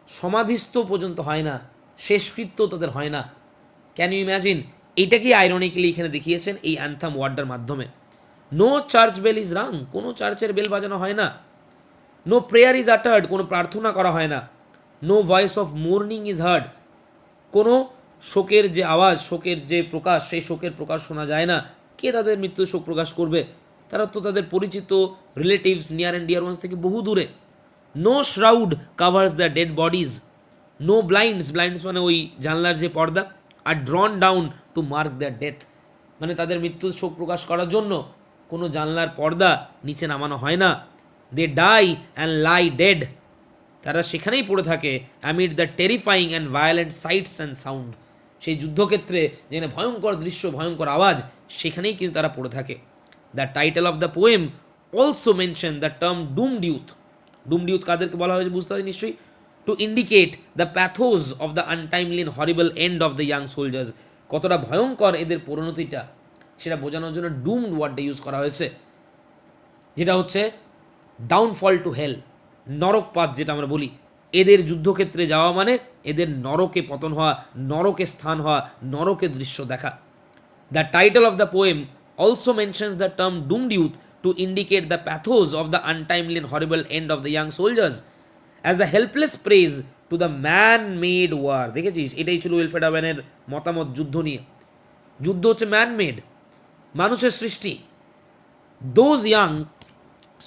সমাধিস্থ পর্যন্ত হয় না, শেষকৃত্য তাদের হয় না। Can you imagine? এইটাকেই আইরনিক্যালি এখানে দেখিয়েছেন এই অ্যান্থাম ওয়ার্ডটার মাধ্যমে। No church bell is rung, কোনো চার্চের বেল বাজানো হয় না। নো প্রেয়ার ইজ আটার্ড, কোনো প্রার্থনা করা হয় না। No voice of mourning is heard, কোনো শোকের যে আওয়াজ, শোকের যে প্রকাশ, সেই শোকের প্রকাশ শোনা যায় না। কে তাদের মৃত্যু শোক প্রকাশ করবে? তারা তো তাদের পরিচিত relatives, near and dear ones থেকে বহু দূরে। No shroud covers the dead bodies, no blinds, blinds মানে ওই জানলার যে পর্দা, আর drawn down to mark the death, মানে তাদের মৃত্যুর শোক প্রকাশ করার জন্য কোনো জানলার পর্দা নিচে নামানো হয় না। দে ডাই অ্যান্ড লাই ডেড, তারা সেখানেই পড়ে থাকে amid the terrifying and violent sites and sound, সেই যুদ্ধক্ষেত্রে যেখানে ভয়ঙ্কর দৃশ্য, ভয়ঙ্কর আওয়াজ, সেখানেই কিন্তু তারা পড়ে থাকে। The title of the poem also mention the term doomed youth. Doomed youth কাদেরকে বলা হয়েছে বুঝতে হবে নিশ্চয়ই। To indicate the pathos of the untimely and horrible end of the young soldiers, কতটা ভয়ঙ্কর এদের পরিণতিটা, সেটা বোঝানোর জন্য ডুমড ওয়ার্ডটা ইউজ করা হয়েছে, যেটা হচ্ছে ডাউনফল টু হেল, নরকপাত যেটা আমরা বলি। এদের যুদ্ধক্ষেত্রে যাওয়া মানে এদের নরকে পতন হওয়া, নরকে স্থান হওয়া, নরকে দৃশ্য দেখা। The title of the poem also mentions the term doomed youth to indicate the pathos of the untimely and horrible end of the young soldiers as the helpless prey to the man made war. দেখেছিস, এটাই ছিল Wilfred ওয়েনের মতামত যুদ্ধ নিয়ে। যুদ্ধ হচ্ছে man made, মানুষের সৃষ্টি। Those young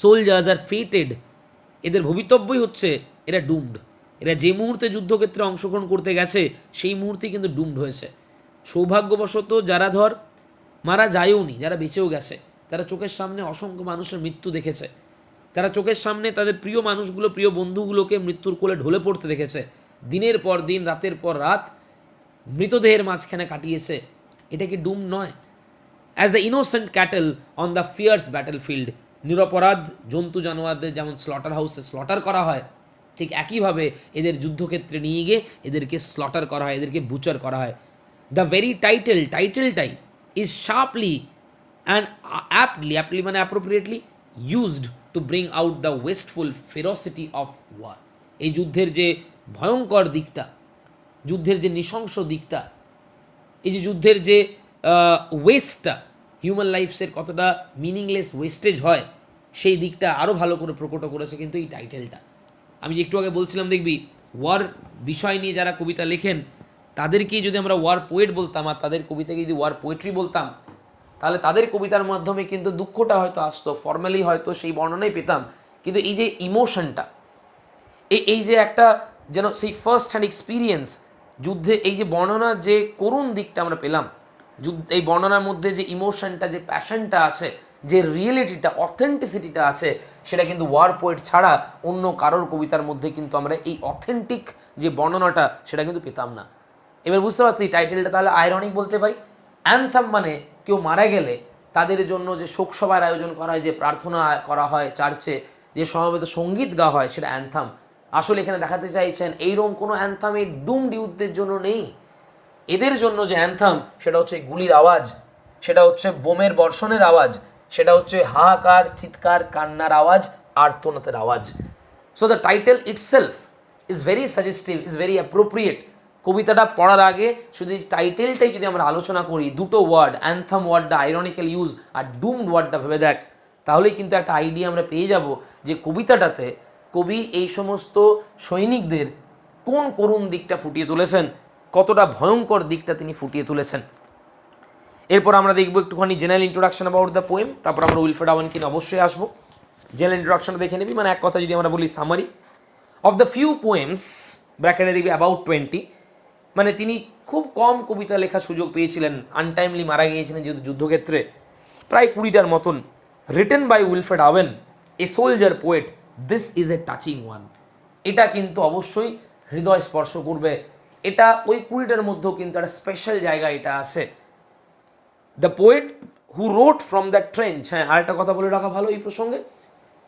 soldiers R faded, এদের ভবিতব্যই হচ্ছে এরা ডুমড। এরা যে মুহূর্তে যুদ্ধক্ষেত্রে অংশগ্রহণ করতে গেছে সেই মুহূর্তে কিন্তু ডুমড হয়েছে। সৌভাগ্যবশত যারা ধর মারা যায়ও নি, যারা বেঁচেও গেছে, তারা চোখের সামনে অসংখ্য মানুষের মৃত্যু দেখেছে। তারা চোখের সামনে তাদের প্রিয় মানুষগুলো, প্রিয় বন্ধুগুলোকে মৃত্যুর কোলে ঢলে পড়তে দেখেছে। দিনের পর দিন, রাতের পর রাত মৃতদেহের মাঝখানে কাটিয়েছে। এটা কি ডুম নয়? As the innocent cattle on the fierce battle field, নিরপরাধ জন্তু জানোয়ারদের যেমন স্লটার হাউসে স্লটার করা হয়, ঠিক একইভাবে এদের যুদ্ধক্ষেত্রে নিয়ে গিয়ে এদেরকে স্লটার করা হয়, এদেরকে বুচার করা হয়। দ্য ভেরি টাইটেলটাই ইজ শার্পলি অ্যান্ড অ্যাপ্টলি মানে appropriately used to bring out the wasteful ferocity of war. এই যুদ্ধের যে ভয়ঙ্কর দিকটা, যুদ্ধের যে নৃশংস দিকটা, এই যে যুদ্ধের যে ওয়েস্টটা, হিউম্যান লাইফসের কতটা মিনিংলেস ওয়েস্টেজ হয়, সেই দিকটা আরও ভালো করে প্রকট করেছে কিন্তু এই টাইটেলটা। আমি যে একটু আগে বলছিলাম, দেখবি ওয়ার বিষয় নিয়ে যারা কবিতা লেখেন তাদেরকেই যদি আমরা ওয়ার পোয়েট বলতাম, আর তাদের কবিতাকে যদি ওয়ার পোয়েট্রি বলতাম, তাহলে তাদের কবিতার মাধ্যমে কিন্তু দুঃখটা হয়তো আসতো, ফর্মালি হয়তো সেই বর্ণনাই পেতাম, কিন্তু এই যে ইমোশনটা, এই যে একটা যেন সেই ফার্স্ট হ্যান্ড এক্সপিরিয়েন্স, যুদ্ধে এই যে বর্ণনার যে করুণ দিকটা আমরা পেলাম, এই বর্ণনার মধ্যে যে ইমোশনটা, যে প্যাশনটা আছে, যে রিয়েলিটিটা, অথেন্টিসিটিটা আছে, সেটা কিন্তু ওয়ার পোয়েট ছাড়া অন্য কারোর কবিতার মধ্যে কিন্তু আমরা এই অথেন্টিক যে বর্ণনাটা সেটা কিন্তু পেতাম না। এবার বুঝতে পারছি টাইটেলটা তাহলে আইরনিক বলতে পারি। অ্যানথাম মানে কেউ মারা গেলে তাদের জন্য যে শোকসভার আয়োজন করা হয়, যে প্রার্থনা করা হয় চার্চে, যে সমবেত সঙ্গীত গাওয়া হয়, সেটা অ্যানথাম। আসলে এখানে দেখাতে চাইছেন এইরকম কোনো অ্যানথাম এই ডুমড ইউথদের জন্য নেই। এদের জন্য যে অ্যানথাম সেটা হচ্ছে গুলির আওয়াজ, সেটা হচ্ছে বোমের বর্ষণের আওয়াজ, সেটা হচ্ছে হাহাকার, চিৎকার, কান্নার আওয়াজ, আর্তনাদের আওয়াজ। So the title itself is very suggestive, is very appropriate. কবিতাটা পড়ার আগে শুধু এই টাইটেলটাই যদি আমরা আলোচনা করি, দুটো ওয়ার্ড, অ্যানথাম ওয়ার্ডটা আইরনিক্যাল ইউজ আর ডুমড ওয়ার্ডটা ভেবে দেখ, তাহলেই কিন্তু একটা আইডিয়া আমরা পেয়ে যাব যে কবিতাটাতে কবি এই সমস্ত সৈনিকদের কোন করুণ দিকটা ফুটিয়ে তুলেছেন, কতটা ভয়ঙ্কর দিকটা তিনি ফুটিয়ে তুলেছেন। এরপর আমরা দেখব একটুখানি general introduction about the poem, তারপর আমরা উইলফ্রেড ওয়েনকে অবশ্যই আসবো। জেনারেল ইন্ট্রোডাকশনটা দেখে নিবি, মানে এক কথা যদি আমরা বলি summary of the few poems, ব্র্যাকেটে দেখবি অ্যাবাউট 20, মানে তিনি খুব কম কবিতা লেখার সুযোগ পেয়েছিলেন, আনটাইমলি মারা গিয়েছিলেন যেহেতু যুদ্ধক্ষেত্রে, প্রায় 20টার মতন। Written by Wilfred Owen, a soldier poet, this is a touching one. এটা কিন্তু অবশ্যই হৃদয় স্পর্শ করবে, এটা ওই 20টার মধ্যেও কিন্তু একটা স্পেশাল জায়গা এটা আছে। The poet who wrote from the trench, হ্যাঁ আর একটা কথা বলে রাখা ভালো এই প্রসঙ্গে,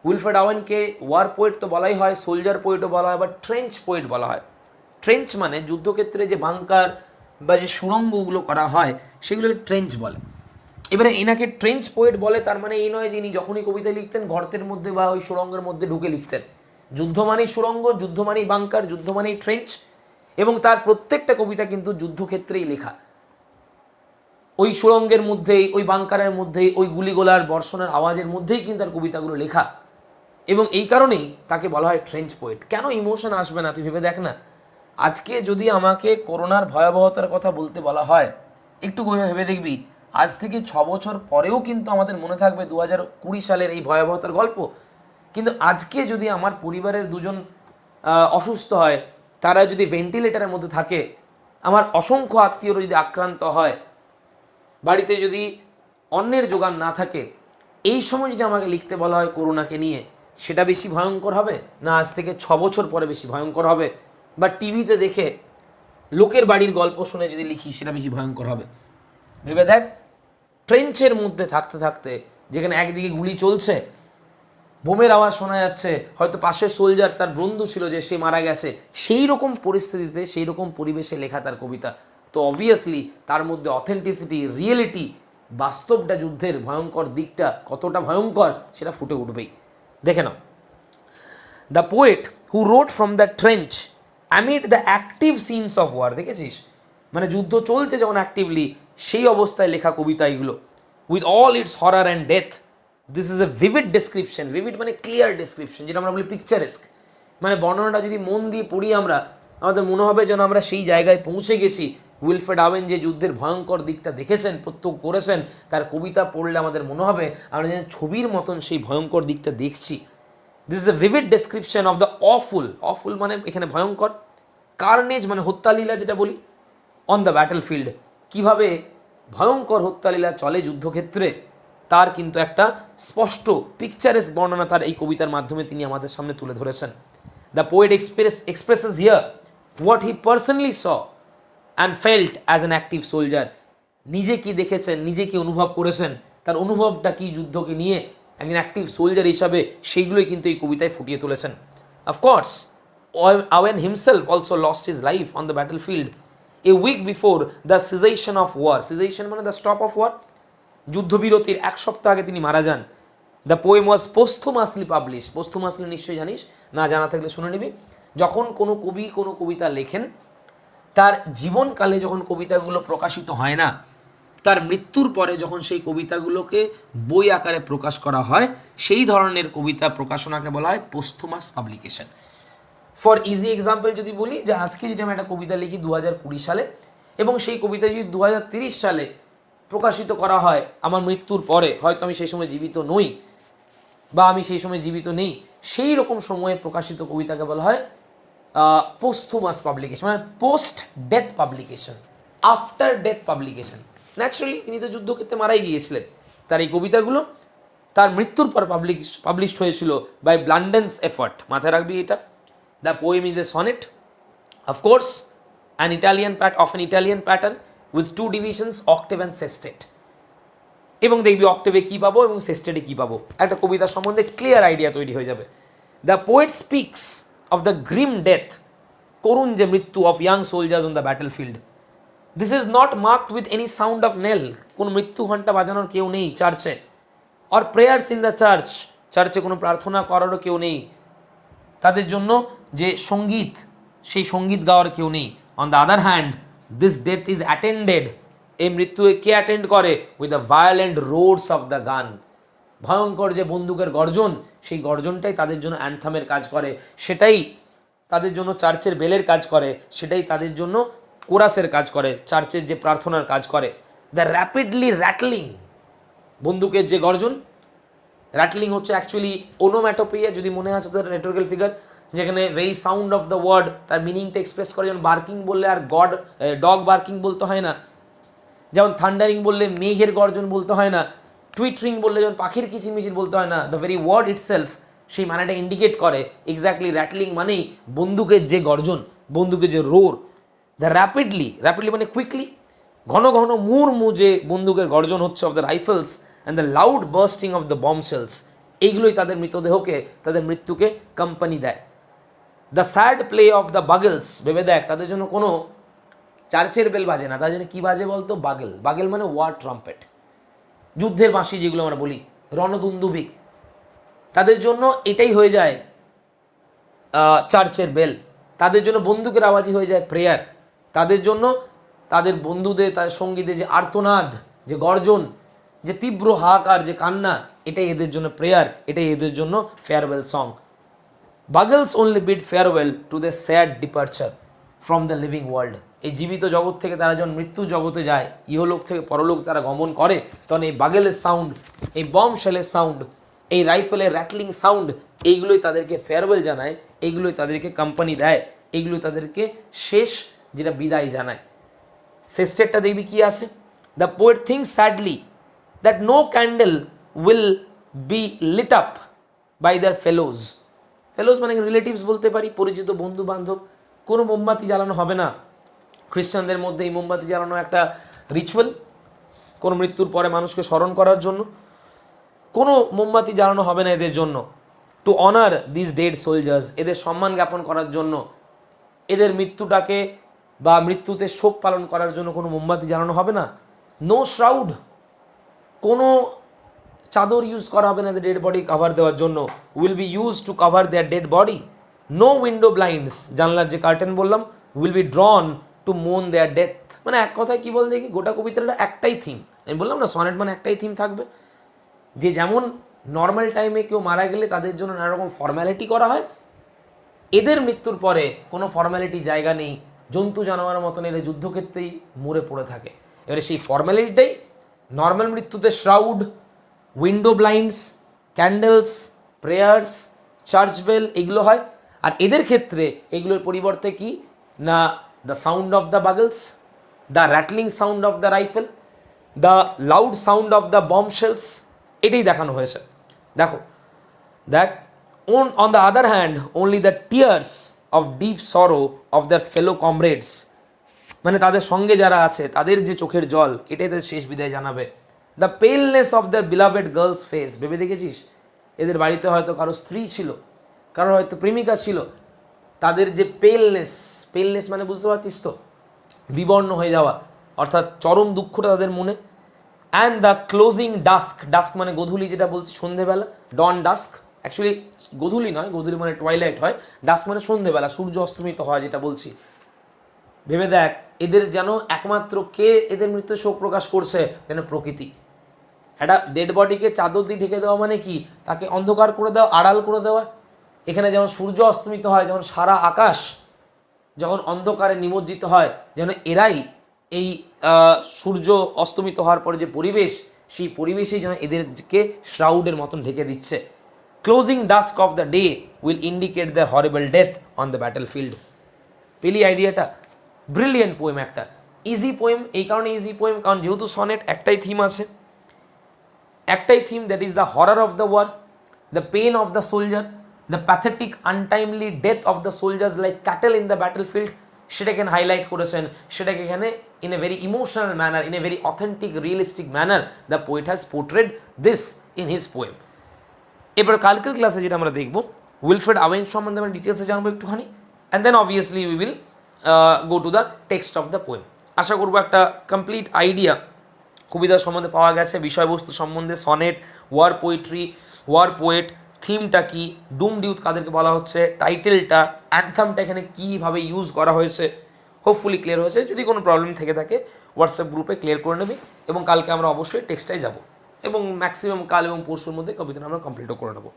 উইলফ্রেড ওয়েনকে ওয়ার পোয়েট তো বলাই হয়, সোলজার পোয়েটও বলা হয়, বা ট্রেঞ্চ পোয়েট বলা হয়। ট্রেঞ্চ মানে যুদ্ধক্ষেত্রে যে বাংকার বা যে সুড়ঙ্গগুলো করা হয় সেগুলোকে ট্রেঞ্চ বলে। এবারে এনাকে ট্রেঞ্চ পোয়েট বলে, তার মানে এই নয় যে ইনি যখনই কবিতা লিখতেন গর্তের মধ্যে বা ওই সুড়ঙ্গের মধ্যে ঢুকে লিখতেন। যুদ্ধ মানেই সুড়ঙ্গ, যুদ্ধ মানেই বাংকার, যুদ্ধ মানেই ট্রেঞ্চ, এবং তার প্রত্যেকটা কবিতা কিন্তু যুদ্ধক্ষেত্রেই লেখা। ওই সুড়ঙ্গের মধ্যেই, ওই বাংকারের মধ্যেই, ওই গুলিগোলার বর্ষণের আওয়াজের মধ্যেই কিন্তু তার কবিতাগুলো লেখা, এবং এই কারণেই তাকে বলা হয় ট্রেঞ্চ পোয়েট। কেন ইমোশন আসবে না তুই ভেবে দেখ না। আজকে যদি আমাকে করোনার ভয়াবহতার কথা বলতে বলা হয়, একটু ভেবে দেখবি আজ থেকে 6 বছর পরেও কিন্তু আমাদের মনে থাকবে 2020 সালের এই ভয়াবহতার গল্প। কিন্তু আজকে যদি আমার পরিবারের দুজন অসুস্থ হয়, তারা যদি ভেন্টিলেটারের মধ্যে থাকে, আমার অসংখ্য আত্মীয়রা যদি আক্রান্ত হয়, বাড়িতে যদি অন্নের জোগান না থাকে, এই সময় যদি আমাকে লিখতে বলা হয় করোনাকে নিয়ে, সেটা বেশি ভয়ঙ্কর হবে না আজ থেকে 6 বছর পরে বেশি ভয়ঙ্কর হবে? বা টিভিতে দেখে লোকের বাড়ির গল্প শুনে যদি লিখি সেটা বেশি ভয়ঙ্কর হবে? ভেবে দেখ, ট্রেঞ্চের মধ্যে থাকতে থাকতে, যেখানে একদিকে গুলি চলছে, বোমের আওয়াজ শোনা যাচ্ছে, হয়তো পাশের সোলজার তার বন্ধু ছিল যে সে মারা গেছে, সেই রকম পরিস্থিতিতে, সেই রকম পরিবেশে লেখা তার কবিতা। তো অবভিয়াসলি তার মধ্যে অথেন্টিসিটি, রিয়েলিটি, বাস্তবটা, যুদ্ধের ভয়ঙ্কর দিকটা কতটা ভয়ঙ্কর সেটা ফুটে উঠবেই। দেখে নাও, the poet who wrote from the trench amid the active scenes of war. দেখেছিস, মানে যুদ্ধ চলছে যখন অ্যাক্টিভলি, সেই অবস্থায় লেখা কবিতা এগুলো। With all its horror and death, this is a vivid description. Vivid মানে ক্লিয়ার ডেসক্রিপশন, যেটা আমরা বলি পিকচারেস্ক। মানে বর্ণনাটা যদি মন দিয়ে পড়ি আমরা, আমাদের মনে হবে যেন আমরা সেই জায়গায় পৌঁছে গেছি। উইলফ্রেড ওয়েন যে যুদ্ধের ভয়ঙ্কর দিকটা দেখেছেন, প্রত্যক্ষ করেছেন, তার কবিতা পড়লে আমাদের মনে হবে আমরা যেন ছবির মতন সেই ভয়ঙ্কর দিকটা দেখছি। This is a vivid description of the awful. Awful মানে এখানে ভয়ঙ্কর। কার্নেজ মানে হত্যালীলা যেটা বলি, অন দ্য ব্যাটল ফিল্ড, কীভাবে ভয়ঙ্কর হত্যালীলা চলে যুদ্ধক্ষেত্রে, তার কিন্তু একটা স্পষ্ট পিকচারেস বর্ণনা তার এই কবিতার মাধ্যমে তিনি আমাদের সামনে তুলে ধরেছেন। The poet expresses here what he personally saw and felt as an active soldier. নিজে কি দেখেছেন, নিজে কি অনুভব করেছেন, তার অনুভবটা কি যুদ্ধকে নিয়ে একজন অ্যাক্টিভ সোলজার হিসাবে, সেইগুলোই কিন্তু এই কবিতায় ফুটিয়ে তুলেছেন। Of course Owen himself also lost his life on the battle field a week before the cessation of war. Cessation মানে দ্য স্টপ অফ ওয়ার, যুদ্ধবিরতির 1 সপ্তাহ আগে তিনি মারা যান। The poem was posthumously publish. Posthumously নিশ্চয়ই জানিস, না জানা থাকলে শুনে নিবি। যখন কোনো কবি কোনো কবিতা লেখেন, তার জীবনকালে যখন কবিতাগুলো প্রকাশিত হয় না, তার মৃত্যুর পরে যখন সেই কবিতাগুলোকে বই আকারে প্রকাশ করা হয়, সেই ধরনের কবিতা প্রকাশনাকে বলা হয় পোস্থুমাস পাবলিকেশন। ফর ইজি এক্সাম্পল যদি বলি, যে আজকে যদি আমি একটা কবিতা লিখি 2020 সালে, এবং সেই কবিতা যদি 2030 সালে প্রকাশিত করা হয় আমার মৃত্যুর পরে, হয়তো আমি সেই সময় জীবিত নই বা আমি সেই সময় জীবিত নেই, সেই রকম সময়ে প্রকাশিত কবিতাকে বলা হয় পোস্থুমাস পাবলিকেশন, মানে post death publication, after death publication. Naturally তিনি তো যুদ্ধক্ষেত্রে মারাই গিয়েছিলেন, তার এই কবিতাগুলো তার মৃত্যুর পর পাবলিশড হয়েছিল বাই ব্লান্ডেন্স এফার্ট। মাথায় রাখবি এটা। The poem is a sonnet, of course an Italian pattern with 2 divisions, octave and sestet. এবং দেখবি অক্টেভে কী পাবো এবং সেস্টেটে কী পাবো, একটা কবিতা সম্বন্ধে ক্লিয়ার আইডিয়া তৈরি হয়ে যাবে। The poet speaks of the grim death, করুণ যে মৃত্যু, of young soldiers on the battle field. This is not marked with any sound of knell, কোনো মৃত্যু ঘণ্টা বাজানোর কেউ নেই চার্চে, or prayers in the church, চার্চে কোনো প্রার্থনা করারও কেউ নেই, তাদের জন্য যে সঙ্গীত, সেই সঙ্গীত গাওয়ার কেউ নেই। On the other hand, this death is attended, এই মৃত্যু কে অ্যাটেন্ড করে? With the violent Rhodes of the gun, ভয়ঙ্কর যে বন্দুকের গর্জন, সেই গর্জনটাই তাদের জন্য অ্যান্থামের কাজ করে, সেটাই তাদের জন্য চার্চের বেলের কাজ করে, সেটাই তাদের জন্য কোরাসের কাজ করে, চার্চের যে প্রার্থনার কাজ করে। দ্য র্যাপিডলি র্যাটলিং, বন্দুকের যে গর্জন, র্যাটলিং হচ্ছে অ্যাকচুয়ালি ওনোম্যাটোপিয়া, যদি মনে আছে তার রেটোরিক্যাল ফিগার, যেখানে very sound of the word তার মিনিংটা এক্সপ্রেস করে। যেমন বার্কিং বললে আর ডগ বার্কিং বলতে হয় না, যেমন থান্ডারিং বললে মেঘের গর্জন বলতে হয় না, টুইটরিং বললে যেমন পাখির কিচিরমিচির বলতে হয় না, দ্য ভেরি ওয়ার্ড ইটসেলফ সেই মানেটা ইন্ডিকেট করে। এক্স্যাক্টলি র্যাটলিং মানেই বন্দুকের যে গর্জন, বন্দুকের যে রোর। দ্য র্যাপিডলি মানে কুইকলি, ঘন ঘন মুহুর্মুহু যে বন্দুকের গর্জন হচ্ছে of the rifles, and the loud bursting of the bomb shells, এইগুলোই তাদের মৃতদেহকে, তাদের মৃত্যুকে কোম্পানি দেয়। The sad play of the bugles, ভেবে দেখ তাদের জন্য কোনো চার্চের বেল বাজে না, তাদের জন্য কী বাজে বলতো? বাগেল। বাগেল মানে ওয়ার ট্রাম্পেট, যুদ্ধের বাঁশি যেগুলো আমরা বলি, রণদুন্দুবি, তাদের জন্য এটাই হয়ে যায় চার্চের বেল। তাদের জন্য বন্দুকের আওয়াজই হয়ে যায় প্রেয়ার। তাদের জন্য তাদের বন্ধুদের, তাদের সঙ্গীদের যে আর্তনাদ, যে গর্জন, যে তীব্র হাহাকার, যে কান্না, এটাই এদের জন্য প্রেয়ার, এটাই এদের জন্য farewell song. Bugles only bid farewell to the sad departure from the living world. এই জীবিত জগৎ থেকে তারা যখন মৃত্যু জগতে যায়, ইহলোক থেকে পরলোক তারা গমন করে, তখন এই বাগেলের সাউন্ড, এই বম শেলের সাউন্ড, এই রাইফেলের র্যাটলিং সাউন্ড, এইগুলোই তাদেরকে ফেয়ারওয়েল জানায়, এইগুলোই তাদেরকে কোম্পানি দেয়, এইগুলোই তাদেরকে শেষ যেটা বিদায় জানায়। সেই স্টেটটা দেখবি কি আছে? The poet thinks sadly that no candle will be lit up by their fellows. Fellows মানে রিলেটিভস বলতে পারি, পরিচিত বন্ধু বান্ধব। কোনো মোমবাতি জ্বালানো হবে না। খ্রিস্টানদের মধ্যে এই মোমবাতি জ্বালানো একটা রিচুয়াল, কোনো মৃত্যুর পরে মানুষকে স্মরণ করার জন্য। কোনো মোমবাতি জ্বালানো হবে না এদের জন্য। To honour this dead soldiers, এদের সম্মান জ্ঞাপন করার জন্য, এদের মৃত্যুটাকে বা মৃত্যুতে শোক পালন করার জন্য কোনো মোমবাতি জ্বালানো হবে না। নো শ্রাউড, কোনো চাদর ইউজ করা হবে না এদের ডেড বডি কাভার দেওয়ার জন্য। Will be use to cover their dead body. No window blinds, জানলার যে কার্টেন বললাম, উইল বি ড্রন টু মোন দেয়ার ডেথ। মানে এক কথায় কী বল দেখি, গোটা কবিতাটা একটাই থিম। আমি বললাম না, সনেট মানে একটাই থিম থাকবে। যে যেমন নর্মাল টাইমে কেউ মারা গেলে তাদের জন্য নানা রকম ফর্ম্যালিটি করা হয়, এদের মৃত্যুর পরে কোনো ফর্ম্যালিটি জায়গা নেই। জন্তু জানোয়ারের মতন এরা যুদ্ধক্ষেত্রেই মরে পড়ে থাকে। এবারে সেই ফর্ম্যালিটিটাই নর্মাল মৃত্যুতে shroud, window blinds, candles, prayers, church bell, এগুলো হয়। আর এদের ক্ষেত্রে এগুলোর পরিবর্তে কি না, the sound of the bugles, the rattling sound of the rifle, the loud sound of the bomb shells, এটাই দেখানো হয়েছে। দেখো দেখ, on the other hand only the tears of deep sorrow of their fellow comrades, মানে তাদের সঙ্গে যারা আছে তাদের যে চোখের জল, এটাই তাদের শেষ বিদায় জানাবে। The paleness of the beloved girls' face, ভেবে দেখেছিস এদের বাড়িতে হয়তো কারো স্ত্রী ছিল, কারো হয়তো প্রেমিকা ছিল, তাদের যে পেলনেস, পেলনেস মানে বুঝতে পারছিস তো, বিবর্ণ হয়ে যাওয়া, অর্থাৎ চরম দুঃখটা তাদের মনে। And the closing dusk, dusk মানে গোধূলি, যেটা বলছি সন্ধেবেলা, ডন ডাস্ক, অ্যাকচুয়ালি গোধূলি নয়, গোধূলি মানে টয়লাইট হয়, ডাস্ক মানে সন্ধেবেলা, সূর্য অস্তমিত হয় যেটা বলছি। ভেবে দেখ এদের যেন একমাত্র কে এদের মৃত্যু শোক প্রকাশ করছে, যেন প্রকৃতি। একটা ডেড বডিকে চাদর দিয়ে ঢেকে দেওয়া মানে কি, তাকে অন্ধকার করে দেওয়া, আড়াল করে দেওয়া। এখানে যেমন সূর্য অস্তমিত হয়, যেমন সারা আকাশ যখন অন্ধকারে নিমজ্জিত হয়, যেন এরাই এই সূর্য অস্তমিত হওয়ার পরে যে পরিবেশ, সেই পরিবেশেই যেন এদেরকে শ্রাউডের মতন ঢেকে দিচ্ছে। Closing dusk of the day will indicate the horrible death on the battle field. পেলি আইডিয়াটা? ব্রিলিয়েন্ট পোয়েম, একটা ইজি পোয়েম। এই কারণে ইজি পোয়েম কারণ যেহেতু সনেট একটাই থিম আছে, একটাই theme, that is the horror of the war, the pain of the soldier, the pathetic untimely death of the soldiers like cattle in the battle field, সেটাকে highlight করেছেন। সেটাকে এখানে in a very emotional manner, in a very authentic realistic manner the poet has portrayed this in his poem. এবার কালকের ক্লাসে যেটা আমরা দেখবো, উইলফ্রেড আওয়েন সম্বন্ধে আমরা ডিটেলসে জানবো একটুখানি, and then obviously we will go to the text of the poem. আশা করবো একটা কমপ্লিট আইডিয়া কবিতার সম্বন্ধে পাওয়া গেছে, বিষয়বস্তু সম্বন্ধে, sonnet, war poetry, war poet, থিমটা কি, ডুম ডিউথ কাদেরকে বলা হচ্ছে, টাইটেলটা, অ্যান্থামটা এখানে কীভাবে ইউজ করা হয়েছে, হোপফুলি ক্লিয়ার হয়েছে। যদি কোনো প্রবলেম থেকে থাকে হোয়াটসঅ্যাপ গ্রুপে ক্লিয়ার করে নেবে, এবং কালকে আমরা অবশ্যই টেক্সটাই যাব, এবং ম্যাক্সিমাম কাল এবং পরশুর মধ্যে কবিতাটা আমরা কমপ্লিটও করে নেবো।